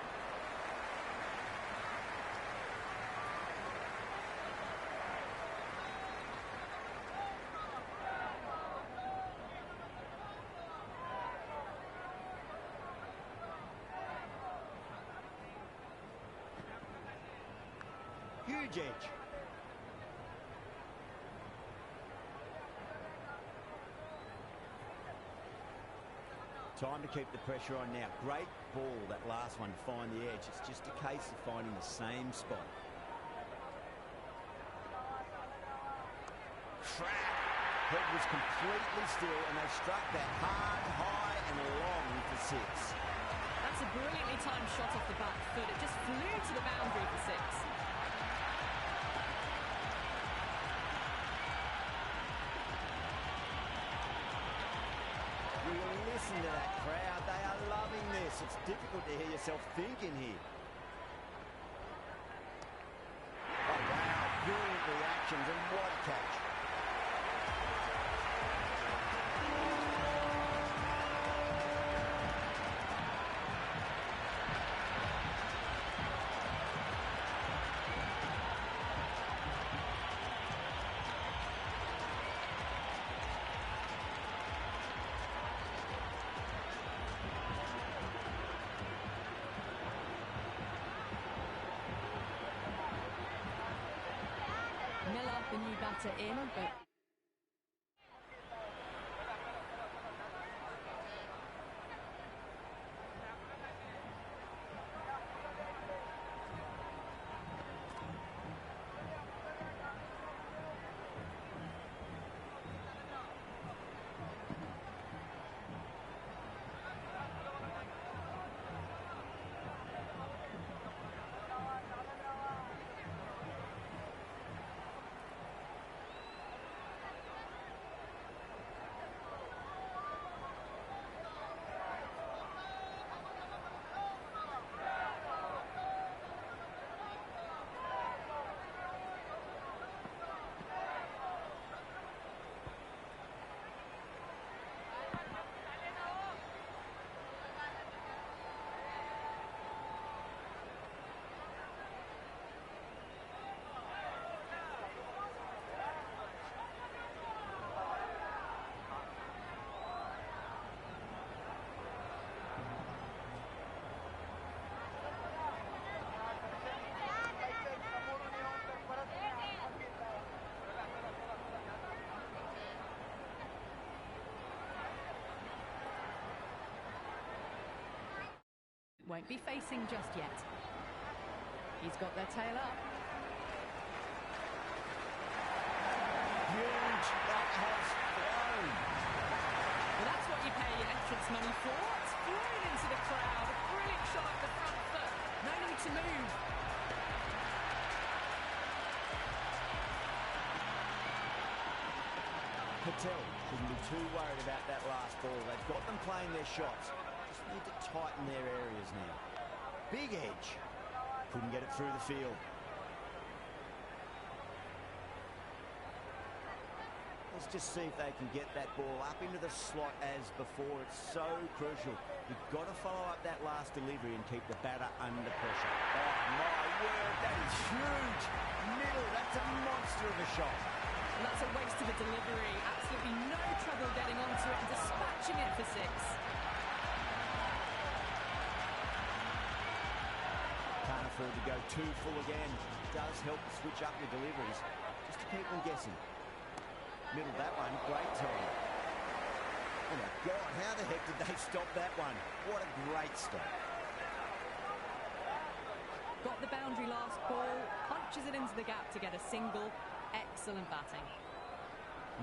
Huge edge. Time to keep the pressure on now. Great ball, that last one, to find the edge. It's just a case of finding the same spot. Crap! Head was completely still, and they struck that hard, high, and long for 6. That's a brilliantly timed shot off the back foot. It just flew to the boundary for 6. Listen to that crowd. They are loving this. It's difficult to hear yourself thinking here. Oh, wow. Brilliant reactions, and what a catch. Miller, the new batter, in, but Won't be facing just yet. He's got their tail up. Huge. That has flown. Well, that's what you pay your entrance money for. It's flown into the crowd. A brilliant shot off the front foot. No need to move. Patel shouldn't be too worried about that last ball. They've got them playing their shots. Just need to tighten their areas now. Big edge. Couldn't get it through the field. Let's just see if they can get that ball up into the slot as before. It's so crucial. You've got to follow up that last delivery and keep the batter under pressure. Oh, my word, that is huge. Middle, that's a monster of a shot. And that's a waste of a delivery. Absolutely no trouble getting onto it and dispatching it for 6. Can't afford to go too full again. Does help to switch up your deliveries, just to keep them guessing. Middle that one, great time. Oh my God, how the heck did they stop that one? What a great stop. Got the boundary last ball, punches it into the gap to get a single. Excellent batting.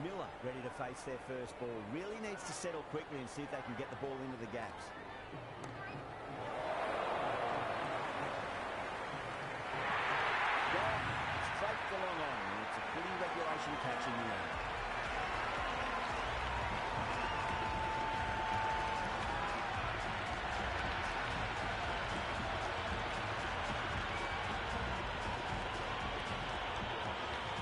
Miller ready to face their first ball. Really needs to settle quickly and see if they can get the ball into the gaps. Gone. Straight for long on. It's a pretty regulation catch in the